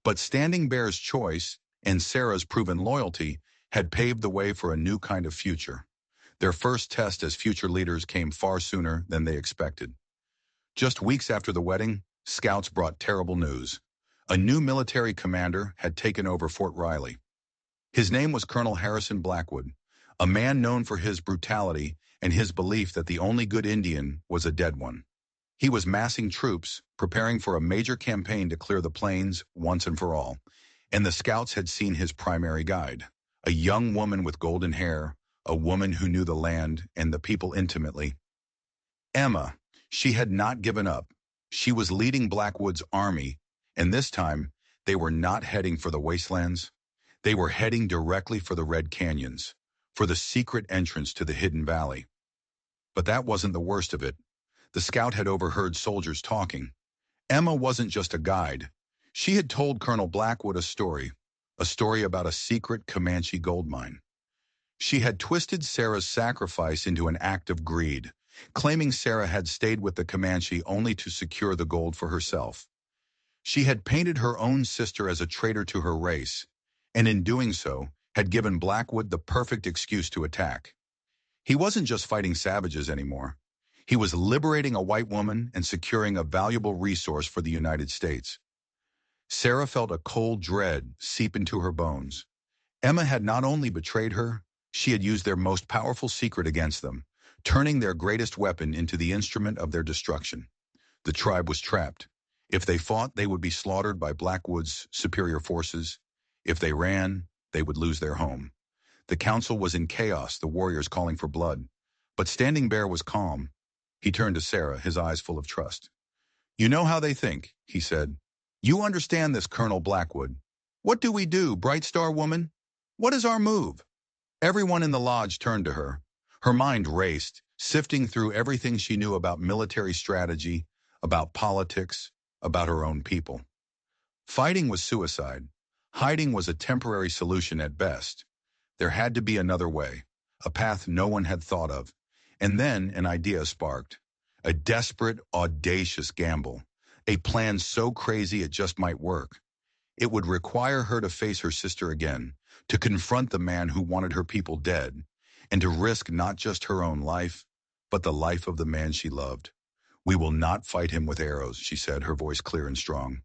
But Standing Bear's choice and Sarah's proven loyalty had paved the way for a new kind of future. Their first test as future leaders came far sooner than they expected. Just weeks after the wedding, scouts brought terrible news. A new military commander had taken over Fort Riley. His name was Colonel Harrison Blackwood, a man known for his brutality and his belief that the only good Indian was a dead one. He was massing troops, preparing for a major campaign to clear the plains once and for all, and the scouts had seen his primary guide, a young woman with golden hair, a woman who knew the land and the people intimately. Emma, she had not given up. She was leading Blackwood's army, and this time, they were not heading for the wastelands. They were heading directly for the Red Canyons, for the secret entrance to the hidden valley. But that wasn't the worst of it. The scout had overheard soldiers talking. Emma wasn't just a guide. She had told Colonel Blackwood a story about a secret Comanche gold mine. She had twisted Sarah's sacrifice into an act of greed, claiming Sarah had stayed with the Comanche only to secure the gold for herself. She had painted her own sister as a traitor to her race, and in doing so, had given Blackwood the perfect excuse to attack. He wasn't just fighting savages anymore. He was liberating a white woman and securing a valuable resource for the United States. Sarah felt a cold dread seep into her bones. Emma had not only betrayed her, she had used their most powerful secret against them, turning their greatest weapon into the instrument of their destruction. The tribe was trapped. If they fought, they would be slaughtered by Blackwood's superior forces. If they ran, they would lose their home. The council was in chaos, the warriors calling for blood. But Standing Bear was calm. He turned to Sarah, his eyes full of trust. You know how they think, he said. You understand this, Colonel Blackwood. What do we do, Bright Star Woman? What is our move? Everyone in the lodge turned to her. Her mind raced, sifting through everything she knew about military strategy, about politics, about her own people. Fighting was suicide. Hiding was a temporary solution at best. There had to be another way, a path no one had thought of. And then an idea sparked. A desperate, audacious gamble. A plan so crazy it just might work. It would require her to face her sister again, to confront the man who wanted her people dead, and to risk not just her own life, but the life of the man she loved. We will not fight him with arrows, she said, her voice clear and strong.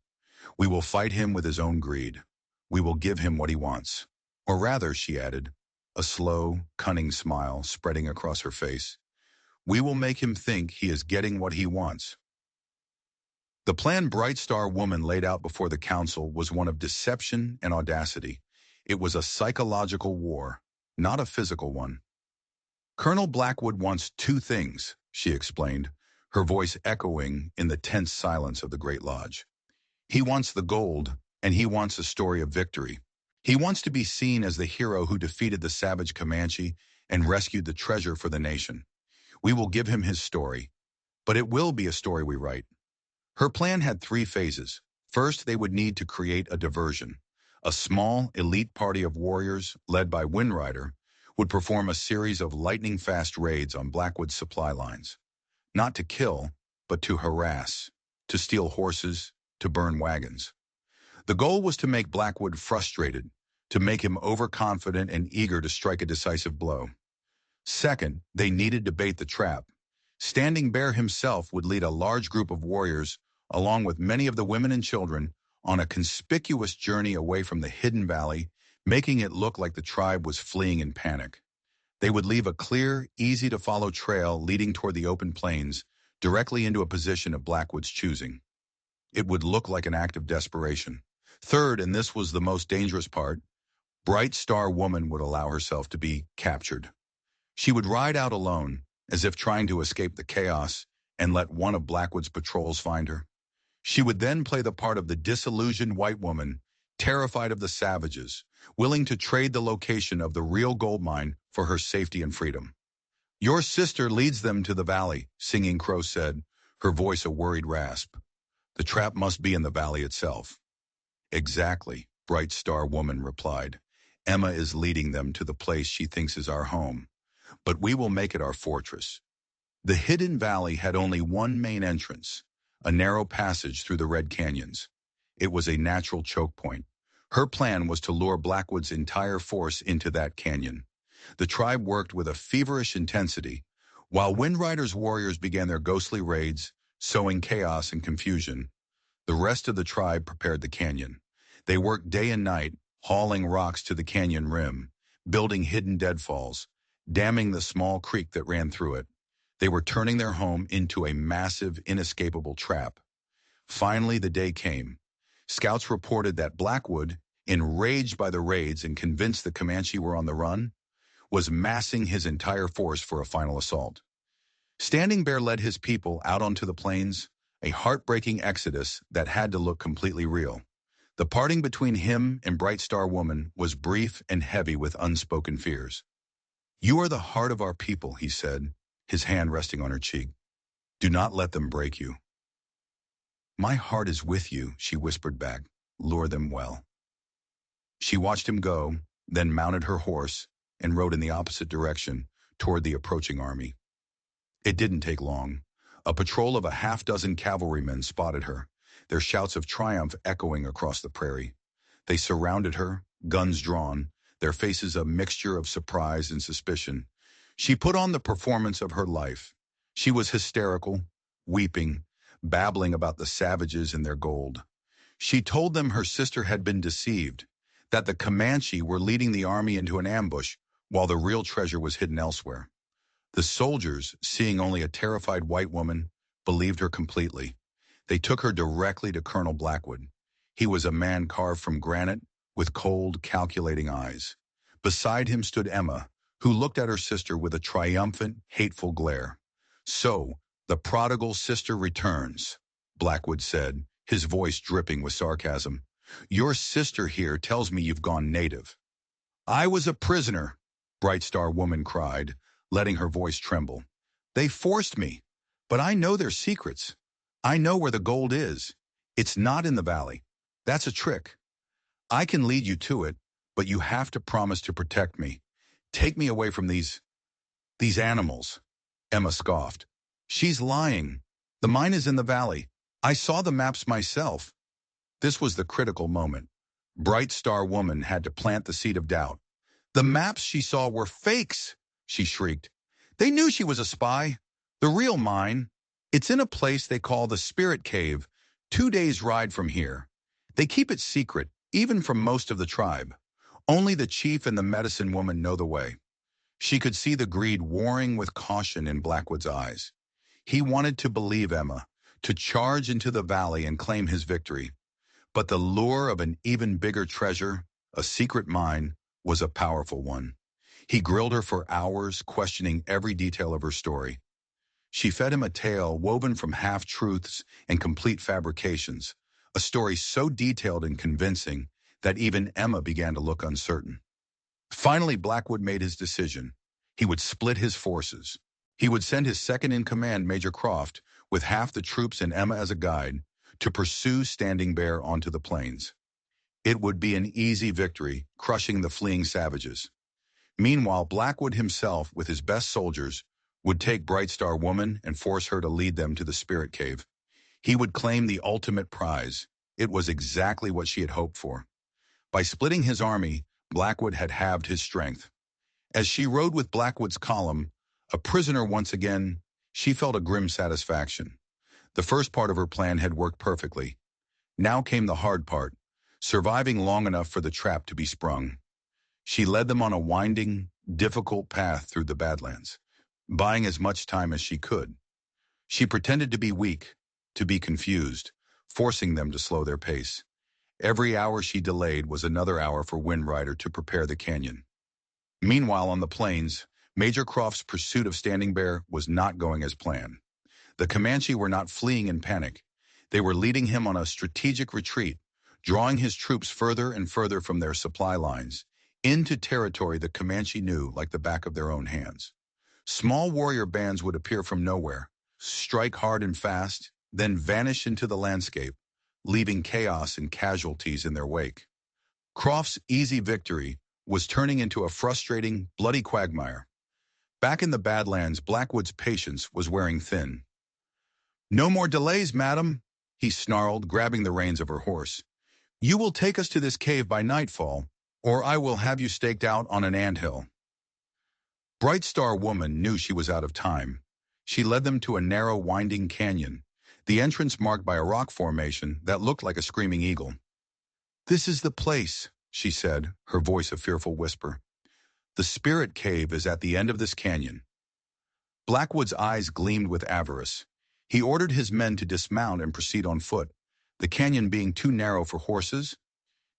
We will fight him with his own greed. We will give him what he wants. Or rather, she added, a slow, cunning smile spreading across her face, we will make him think he is getting what he wants. The plan Bright Star Woman laid out before the council was one of deception and audacity. It was a psychological war, not a physical one. Colonel Blackwood wants two things, she explained, her voice echoing in the tense silence of the Great Lodge. He wants the gold, and he wants a story of victory. He wants to be seen as the hero who defeated the savage Comanche and rescued the treasure for the nation. We will give him his story, but it will be a story we write. Her plan had three phases. First, they would need to create a diversion. A small, elite party of warriors, led by Windrider, would perform a series of lightning-fast raids on Blackwood's supply lines. Not to kill, but to harass, to steal horses, to burn wagons. The goal was to make Blackwood frustrated, to make him overconfident and eager to strike a decisive blow. Second, they needed to bait the trap. Standing Bear himself would lead a large group of warriors, along with many of the women and children, on a conspicuous journey away from the hidden valley, making it look like the tribe was fleeing in panic. They would leave a clear, easy-to-follow trail leading toward the open plains, directly into a position of Blackwood's choosing. It would look like an act of desperation. Third, and this was the most dangerous part, Bright Star Woman would allow herself to be captured. She would ride out alone, as if trying to escape the chaos, and let one of Blackwood's patrols find her. She would then play the part of the disillusioned white woman, terrified of the savages, willing to trade the location of the real gold mine for her safety and freedom. Your sister leads them to the valley, Singing Crow said, her voice a worried rasp. The trap must be in the valley itself. Exactly, Bright Star Woman replied. Emma is leading them to the place she thinks is our home, but we will make it our fortress. The hidden valley had only one main entrance, a narrow passage through the Red Canyons. It was a natural choke point. Her plan was to lure Blackwood's entire force into that canyon. The tribe worked with a feverish intensity, while Windrider's warriors began their ghostly raids, sowing chaos and confusion. The rest of the tribe prepared the canyon. They worked day and night, hauling rocks to the canyon rim, building hidden deadfalls, damming the small creek that ran through it. They were turning their home into a massive, inescapable trap. Finally, the day came. Scouts reported that Blackwood, enraged by the raids and convinced the Comanche were on the run, was massing his entire force for a final assault. Standing Bear led his people out onto the plains, a heartbreaking exodus that had to look completely real. The parting between him and Bright Star Woman was brief and heavy with unspoken fears. You are the heart of our people, he said, his hand resting on her cheek. Do not let them break you. My heart is with you, she whispered back. Lure them well. She watched him go, then mounted her horse and rode in the opposite direction, toward the approaching army. It didn't take long. A patrol of a half-dozen cavalrymen spotted her, their shouts of triumph echoing across the prairie. They surrounded her, guns drawn, their faces a mixture of surprise and suspicion. She put on the performance of her life. She was hysterical, weeping, babbling about the savages and their gold. She told them her sister had been deceived, that the Comanche were leading the army into an ambush while the real treasure was hidden elsewhere. The soldiers, seeing only a terrified white woman, believed her completely. They took her directly to Colonel Blackwood. He was a man carved from granite, with cold, calculating eyes. Beside him stood Emma, who looked at her sister with a triumphant, hateful glare. "So, the prodigal sister returns," Blackwood said, his voice dripping with sarcasm. "Your sister here tells me you've gone native." "I was a prisoner," Bright Star Woman cried, letting her voice tremble. "They forced me, but I know their secrets. I know where the gold is. It's not in the valley. That's a trick. I can lead you to it, but you have to promise to protect me. Take me away from these animals." Emma scoffed. "She's lying. The mine is in the valley. I saw the maps myself." This was the critical moment. Bright Star Woman had to plant the seed of doubt. "The maps she saw were fakes," she shrieked. "They knew she was a spy. The real mine. It's in a place they call the Spirit Cave, 2 days' ride from here. They keep it secret, even from most of the tribe. Only the chief and the medicine woman know the way." She could see the greed warring with caution in Blackwood's eyes. He wanted to believe Emma, to charge into the valley and claim his victory. But the lure of an even bigger treasure, a secret mine, was a powerful one. He grilled her for hours, questioning every detail of her story. She fed him a tale woven from half-truths and complete fabrications, a story so detailed and convincing that even Emma began to look uncertain. Finally, Blackwood made his decision. He would split his forces. He would send his second-in-command, Major Croft, with half the troops and Emma as a guide, to pursue Standing Bear onto the plains. It would be an easy victory, crushing the fleeing savages. Meanwhile, Blackwood himself, with his best soldiers, would take Bright Star Woman and force her to lead them to the Spirit Cave. He would claim the ultimate prize. It was exactly what she had hoped for. By splitting his army, Blackwood had halved his strength. As she rode with Blackwood's column, a prisoner once again, she felt a grim satisfaction. The first part of her plan had worked perfectly. Now came the hard part, surviving long enough for the trap to be sprung. She led them on a winding, difficult path through the Badlands, buying as much time as she could. She pretended to be weak, to be confused, forcing them to slow their pace. Every hour she delayed was another hour for Windrider to prepare the canyon. Meanwhile, on the plains, Major Croft's pursuit of Standing Bear was not going as planned. The Comanche were not fleeing in panic. They were leading him on a strategic retreat, drawing his troops further and further from their supply lines, into territory the Comanche knew like the back of their own hands. Small warrior bands would appear from nowhere, strike hard and fast, then vanish into the landscape, leaving chaos and casualties in their wake. Croft's easy victory was turning into a frustrating, bloody quagmire. Back in the Badlands, Blackwood's patience was wearing thin. "No more delays, madam," he snarled, grabbing the reins of her horse. "You will take us to this cave by nightfall, or I will have you staked out on an anthill." Bright Star Woman knew she was out of time. She led them to a narrow, winding canyon, the entrance marked by a rock formation that looked like a screaming eagle. "This is the place," she said, her voice a fearful whisper. "The Spirit Cave is at the end of this canyon." Blackwood's eyes gleamed with avarice. He ordered his men to dismount and proceed on foot, the canyon being too narrow for horses.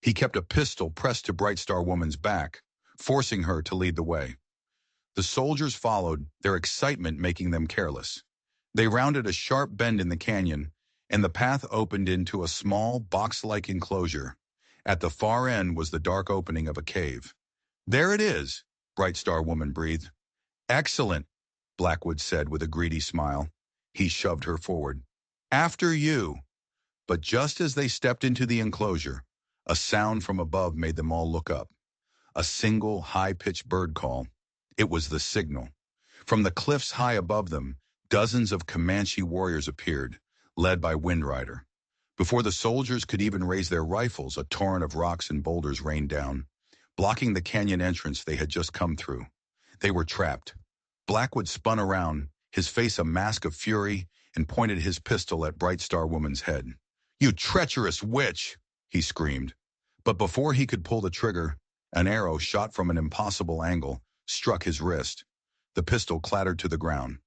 He kept a pistol pressed to Bright Star Woman's back, forcing her to lead the way. The soldiers followed, their excitement making them careless. They rounded a sharp bend in the canyon, and the path opened into a small, box-like enclosure. At the far end was the dark opening of a cave. "There it is," Bright Star Woman breathed. "Excellent," Blackwood said with a greedy smile. He shoved her forward. "After you." But just as they stepped into the enclosure, a sound from above made them all look up. A single, high-pitched bird call. It was the signal. From the cliffs high above them, dozens of Comanche warriors appeared, led by Windrider. Before the soldiers could even raise their rifles, a torrent of rocks and boulders rained down, blocking the canyon entrance they had just come through. They were trapped. Blackwood spun around, his face a mask of fury, and pointed his pistol at Bright Star Woman's head. "You treacherous witch!" he screamed. But before he could pull the trigger, an arrow shot from an impossible angle struck his wrist. The pistol clattered to the ground.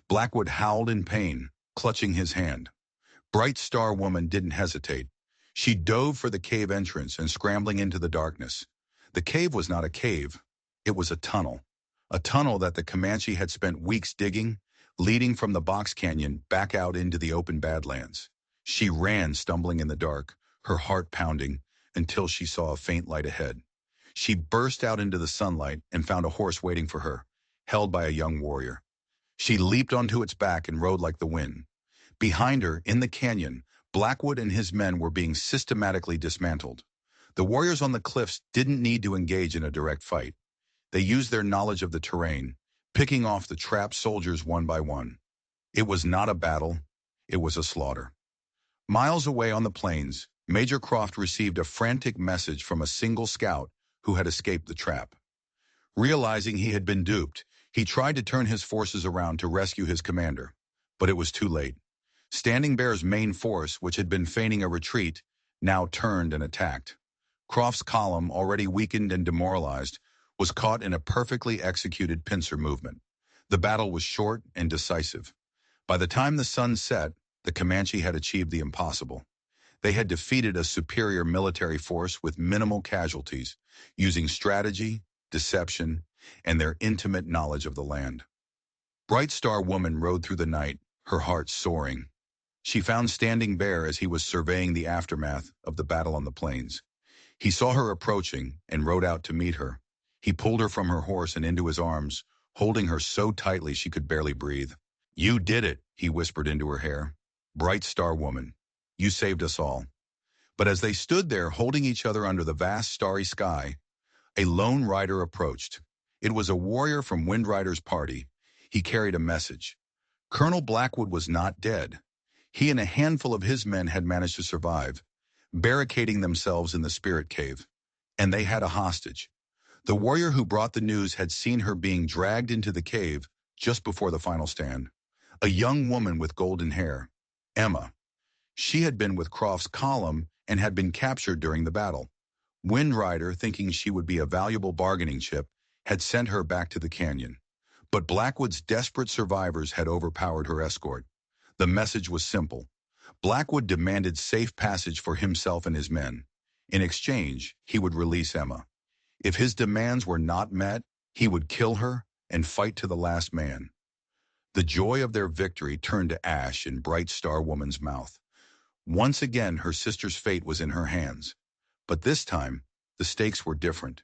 Blackwood howled in pain, clutching his hand. Bright Star Woman didn't hesitate. She dove for the cave entrance and scrambling into the darkness. The cave was not a cave, It was a tunnel that the Comanche had spent weeks digging, leading from the box canyon back out into the open Badlands. She ran, stumbling in the dark, her heart pounding, until she saw a faint light ahead. She burst out into the sunlight and found a horse waiting for her, held by a young warrior. She leaped onto its back and rode like the wind. Behind her, in the canyon, Blackwood and his men were being systematically dismantled. The warriors on the cliffs didn't need to engage in a direct fight. They used their knowledge of the terrain, picking off the trapped soldiers one by one. It was not a battle, it was a slaughter. Miles away on the plains, Major Croft received a frantic message from a single scout who had escaped the trap. Realizing he had been duped, he tried to turn his forces around to rescue his commander, but it was too late. Standing Bear's main force, which had been feigning a retreat, now turned and attacked. Croft's column, already weakened and demoralized, was caught in a perfectly executed pincer movement. The battle was short and decisive. By the time the sun set, the Comanche had achieved the impossible. They had defeated a superior military force with minimal casualties, using strategy, deception, and their intimate knowledge of the land. Bright Star Woman rode through the night, her heart soaring. She found Standing Bear as he was surveying the aftermath of the battle on the plains. He saw her approaching and rode out to meet her. He pulled her from her horse and into his arms, holding her so tightly she could barely breathe. "You did it," he whispered into her hair. "Bright Star Woman, you saved us all." But as they stood there holding each other under the vast starry sky, a lone rider approached. It was a warrior from Wind Rider's party. He carried a message. Colonel Blackwood was not dead. He and a handful of his men had managed to survive, barricading themselves in the spirit cave. And they had a hostage. The warrior who brought the news had seen her being dragged into the cave just before the final stand. A young woman with golden hair, Emma. She had been with Croft's column and had been captured during the battle. Wind Rider, thinking she would be a valuable bargaining chip, had sent her back to the canyon. But Blackwood's desperate survivors had overpowered her escort. The message was simple. Blackwood demanded safe passage for himself and his men. In exchange, he would release Emma. If his demands were not met, he would kill her and fight to the last man. The joy of their victory turned to ash in Bright Star Woman's mouth. Once again, her sister's fate was in her hands. But this time, the stakes were different.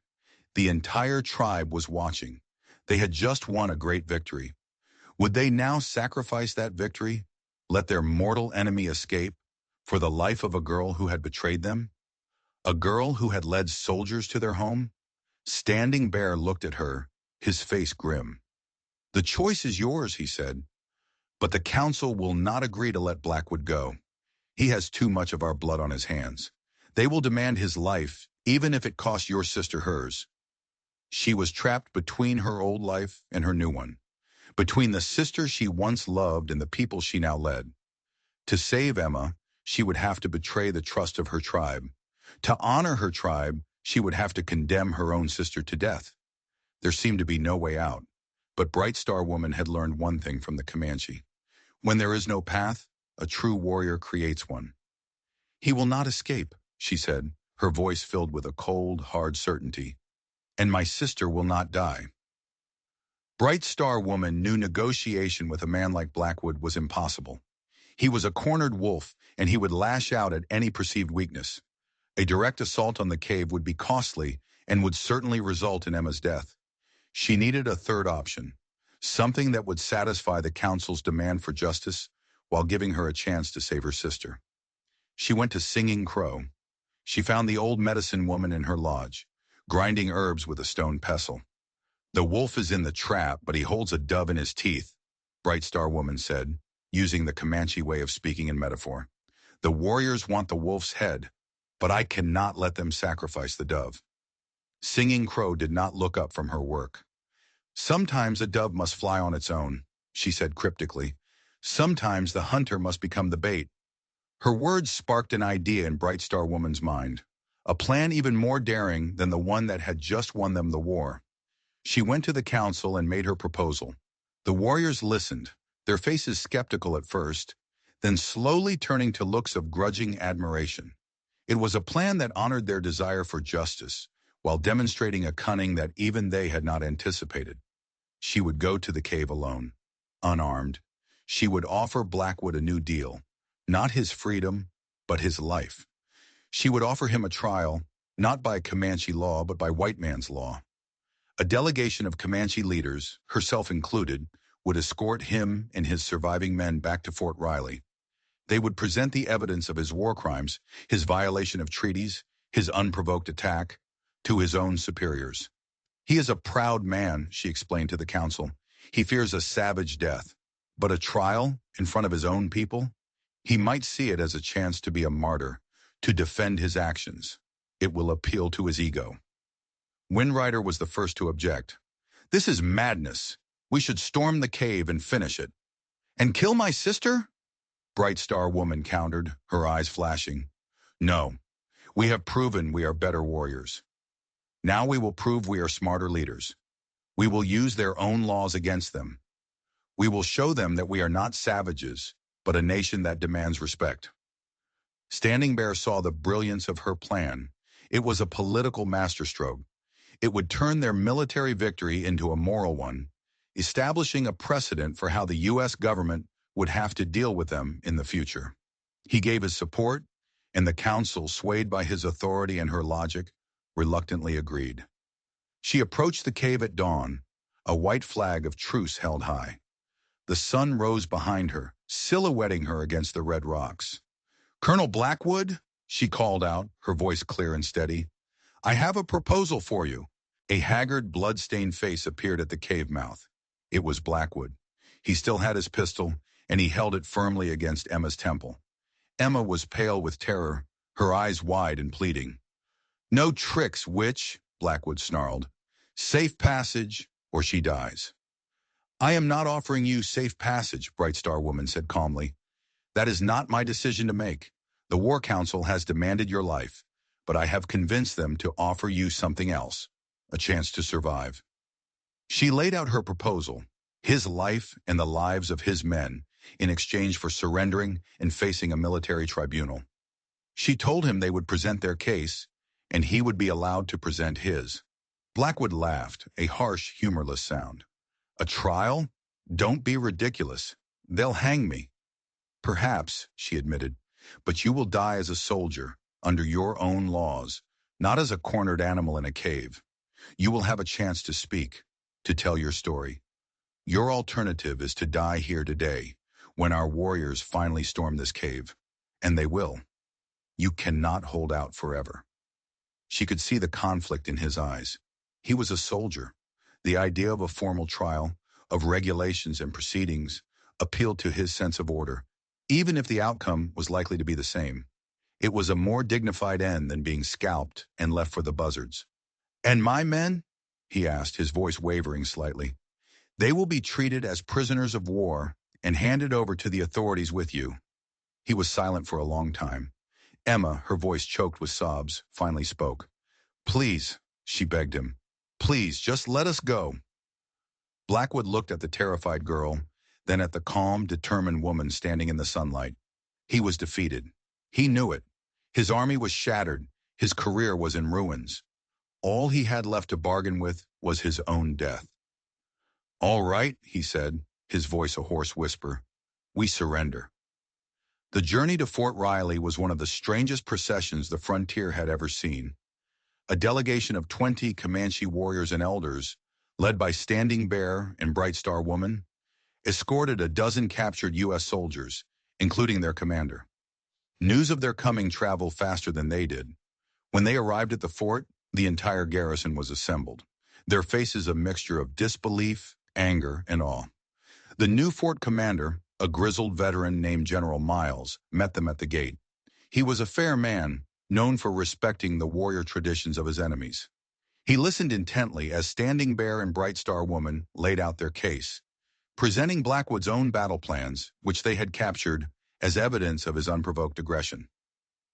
The entire tribe was watching. They had just won a great victory. Would they now sacrifice that victory, let their mortal enemy escape, for the life of a girl who had betrayed them? A girl who had led soldiers to their home? Standing Bear looked at her, his face grim. "The choice is yours," he said, "but the council will not agree to let Blackwood go. He has too much of our blood on his hands. They will demand his life, even if it costs your sister hers." She was trapped between her old life and her new one, between the sister she once loved and the people she now led. To save Emma, she would have to betray the trust of her tribe. To honor her tribe, she would have to condemn her own sister to death. There seemed to be no way out, but Bright Star Woman had learned one thing from the Comanche. When there is no path, a true warrior creates one. "He will not escape," she said, her voice filled with a cold, hard certainty. "And my sister will not die." Bright Star Woman knew negotiation with a man like Blackwood was impossible. He was a cornered wolf, and he would lash out at any perceived weakness. A direct assault on the cave would be costly and would certainly result in Emma's death. She needed a third option, something that would satisfy the council's demand for justice while giving her a chance to save her sister. She went to Singing Crow. She found the old medicine woman in her lodge, grinding herbs with a stone pestle. "The wolf is in the trap, but he holds a dove in his teeth," Bright Star Woman said, using the Comanche way of speaking in metaphor. "The warriors want the wolf's head, but I cannot let them sacrifice the dove." Singing Crow did not look up from her work. "Sometimes a dove must fly on its own," she said cryptically. "Sometimes the hunter must become the bait." Her words sparked an idea in Bright Star Woman's mind, a plan even more daring than the one that had just won them the war. She went to the council and made her proposal. The warriors listened, their faces skeptical at first, then slowly turning to looks of grudging admiration. It was a plan that honored their desire for justice, while demonstrating a cunning that even they had not anticipated. She would go to the cave alone, unarmed. She would offer Blackwood a new deal, not his freedom, but his life. She would offer him a trial, not by Comanche law, but by white man's law. A delegation of Comanche leaders, herself included, would escort him and his surviving men back to Fort Riley. They would present the evidence of his war crimes, his violation of treaties, his unprovoked attack, to his own superiors. He is a proud man, she explained to the council. He fears a savage death. But a trial in front of his own people? He might see it as a chance to be a martyr, to defend his actions. It will appeal to his ego. Windrider was the first to object. This is madness. We should storm the cave and finish it. And kill my sister? Bright Star Woman countered, her eyes flashing. No, we have proven we are better warriors. Now we will prove we are smarter leaders. We will use their own laws against them. We will show them that we are not savages, but a nation that demands respect. Standing Bear saw the brilliance of her plan. It was a political masterstroke. It would turn their military victory into a moral one, establishing a precedent for how the U.S. government would have to deal with them in the future. He gave his support, and the council, swayed by his authority and her logic, reluctantly agreed. She approached the cave at dawn, a white flag of truce held high. The sun rose behind her, silhouetting her against the red rocks. "Colonel Blackwood," she called out, her voice clear and steady, "I have a proposal for you." A haggard, blood-stained face appeared at the cave mouth. It was Blackwood. He still had his pistol, and he held it firmly against Emma's temple. Emma was pale with terror, her eyes wide and pleading. "No tricks, witch," Blackwood snarled. "Safe passage, or she dies." "I am not offering you safe passage," Bright Star Woman said calmly. "That is not my decision to make. The War Council has demanded your life, but I have convinced them to offer you something else, a chance to survive." She laid out her proposal, his life and the lives of his men, in exchange for surrendering and facing a military tribunal. She told him they would present their case, and he would be allowed to present his. Blackwood laughed, a harsh, humorless sound. "A trial? Don't be ridiculous. They'll hang me." "Perhaps," she admitted, "but you will die as a soldier, under your own laws, not as a cornered animal in a cave. You will have a chance to speak, to tell your story. Your alternative is to die here today, when our warriors finally storm this cave. And they will. You cannot hold out forever." She could see the conflict in his eyes. He was a soldier. The idea of a formal trial, of regulations and proceedings, appealed to his sense of order, even if the outcome was likely to be the same. It was a more dignified end than being scalped and left for the buzzards. "And my men?" he asked, his voice wavering slightly. "They will be treated as prisoners of war and handed over to the authorities with you." He was silent for a long time. Emma, her voice choked with sobs, finally spoke. "Please," she begged him. "Please, just let us go." Blackwood looked at the terrified girl, then at the calm, determined woman standing in the sunlight. He was defeated. He knew it. His army was shattered. His career was in ruins. All he had left to bargain with was his own death. "All right," he said, his voice a hoarse whisper. "We surrender." The journey to Fort Riley was one of the strangest processions the frontier had ever seen. A delegation of 20 Comanche warriors and elders, led by Standing Bear and Bright Star Woman, escorted a dozen captured U.S. soldiers, including their commander. News of their coming traveled faster than they did. When they arrived at the fort, the entire garrison was assembled, their faces a mixture of disbelief, anger, and awe. The new fort commander, a grizzled veteran named General Miles, met them at the gate. He was a fair man, known for respecting the warrior traditions of his enemies. He listened intently as Standing Bear and Bright Star Woman laid out their case, presenting Blackwood's own battle plans, which they had captured, as evidence of his unprovoked aggression.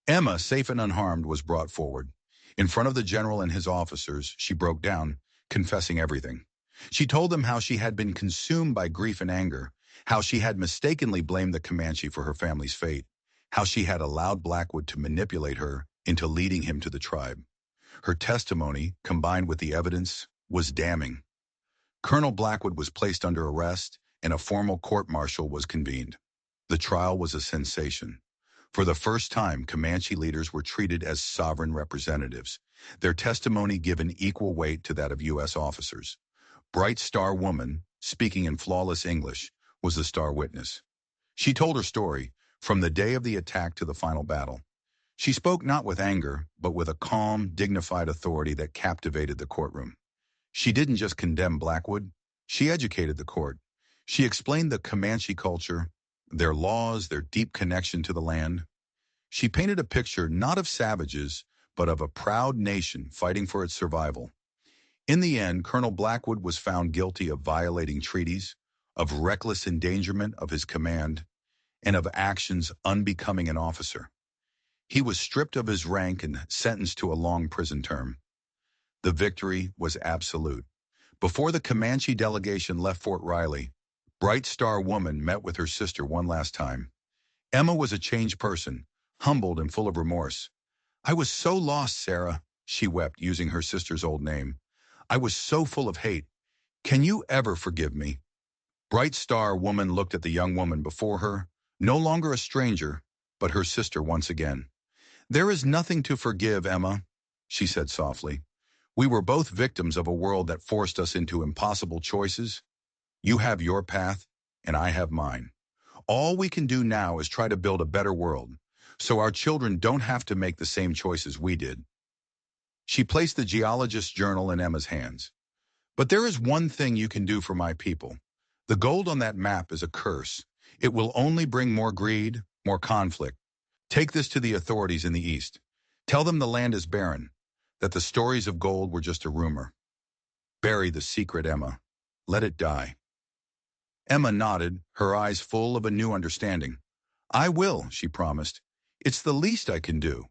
Emma, safe and unharmed, was brought forward. In front of the general and his officers, she broke down, confessing everything. She told them how she had been consumed by grief and anger, how she had mistakenly blamed the Comanche for her family's fate, how she had allowed Blackwood to manipulate her into leading him to the tribe. Her testimony, combined with the evidence, was damning. Colonel Blackwood was placed under arrest, and a formal court-martial was convened. The trial was a sensation. For the first time, Comanche leaders were treated as sovereign representatives, their testimony given equal weight to that of U.S. officers. Bright Star Woman, speaking in flawless English, was the star witness. She told her story, from the day of the attack to the final battle. She spoke not with anger, but with a calm, dignified authority that captivated the courtroom. She didn't just condemn Blackwood, she educated the court. She explained the Comanche culture, their laws, their deep connection to the land. She painted a picture not of savages, but of a proud nation fighting for its survival. In the end, Colonel Blackwood was found guilty of violating treaties, of reckless endangerment of his command, and of actions unbecoming an officer. He was stripped of his rank and sentenced to a long prison term. The victory was absolute. Before the Comanche delegation left Fort Riley, Bright Star Woman met with her sister one last time. Emma was a changed person, humbled and full of remorse. "I was so lost, Sarah," she wept, using her sister's old name. "I was so full of hate. Can you ever forgive me?" Bright Star Woman looked at the young woman before her, no longer a stranger, but her sister once again. "There is nothing to forgive, Emma," she said softly. "We were both victims of a world that forced us into impossible choices. You have your path, and I have mine. All we can do now is try to build a better world, so our children don't have to make the same choices we did." She placed the geologist's journal in Emma's hands. "But there is one thing you can do for my people. The gold on that map is a curse. It will only bring more greed, more conflict. Take this to the authorities in the East. Tell them the land is barren, that the stories of gold were just a rumor. Bury the secret, Emma. Let it die." Emma nodded, her eyes full of a new understanding. "I will," she promised. "It's the least I can do."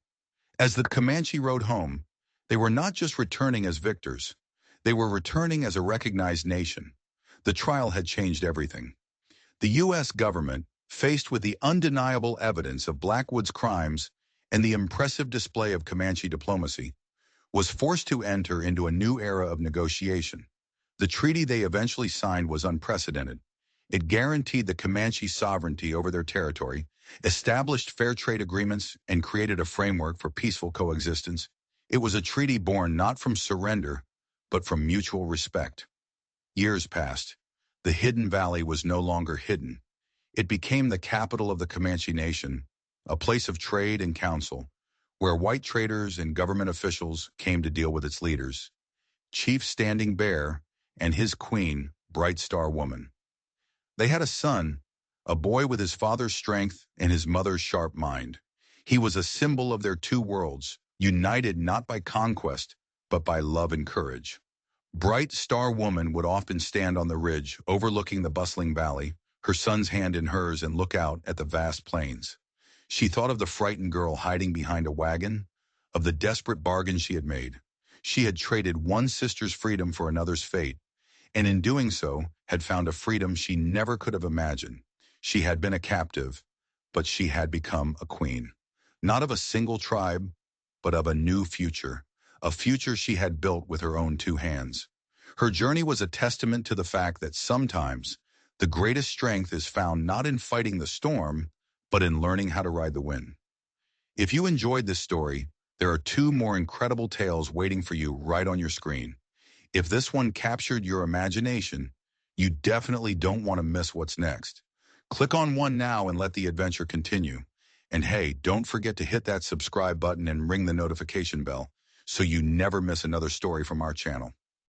As the Comanche rode home, they were not just returning as victors. They were returning as a recognized nation. The trial had changed everything. The U.S. government, faced with the undeniable evidence of Blackwood's crimes and the impressive display of Comanche diplomacy, was forced to enter into a new era of negotiation. The treaty they eventually signed was unprecedented. It guaranteed the Comanche sovereignty over their territory, established fair trade agreements, and created a framework for peaceful coexistence. It was a treaty born not from surrender, but from mutual respect. Years passed. The Hidden Valley was no longer hidden. It became the capital of the Comanche Nation, a place of trade and counsel, where white traders and government officials came to deal with its leaders, Chief Standing Bear and his queen, Bright Star Woman. They had a son, a boy with his father's strength and his mother's sharp mind. He was a symbol of their two worlds, united not by conquest, but by love and courage. Bright Star Woman would often stand on the ridge overlooking the bustling valley, her son's hand in hers, and look out at the vast plains. She thought of the frightened girl hiding behind a wagon, of the desperate bargain she had made. She had traded one sister's freedom for another's fate, and in doing so, had found a freedom she never could have imagined. She had been a captive, but she had become a queen. Not of a single tribe, but of a new future, a future she had built with her own two hands. Her journey was a testament to the fact that sometimes the greatest strength is found not in fighting the storm, but in learning how to ride the wind. If you enjoyed this story, there are two more incredible tales waiting for you right on your screen. If this one captured your imagination, you definitely don't want to miss what's next. Click on one now and let the adventure continue. And hey, don't forget to hit that subscribe button and ring the notification bell so you never miss another story from our channel.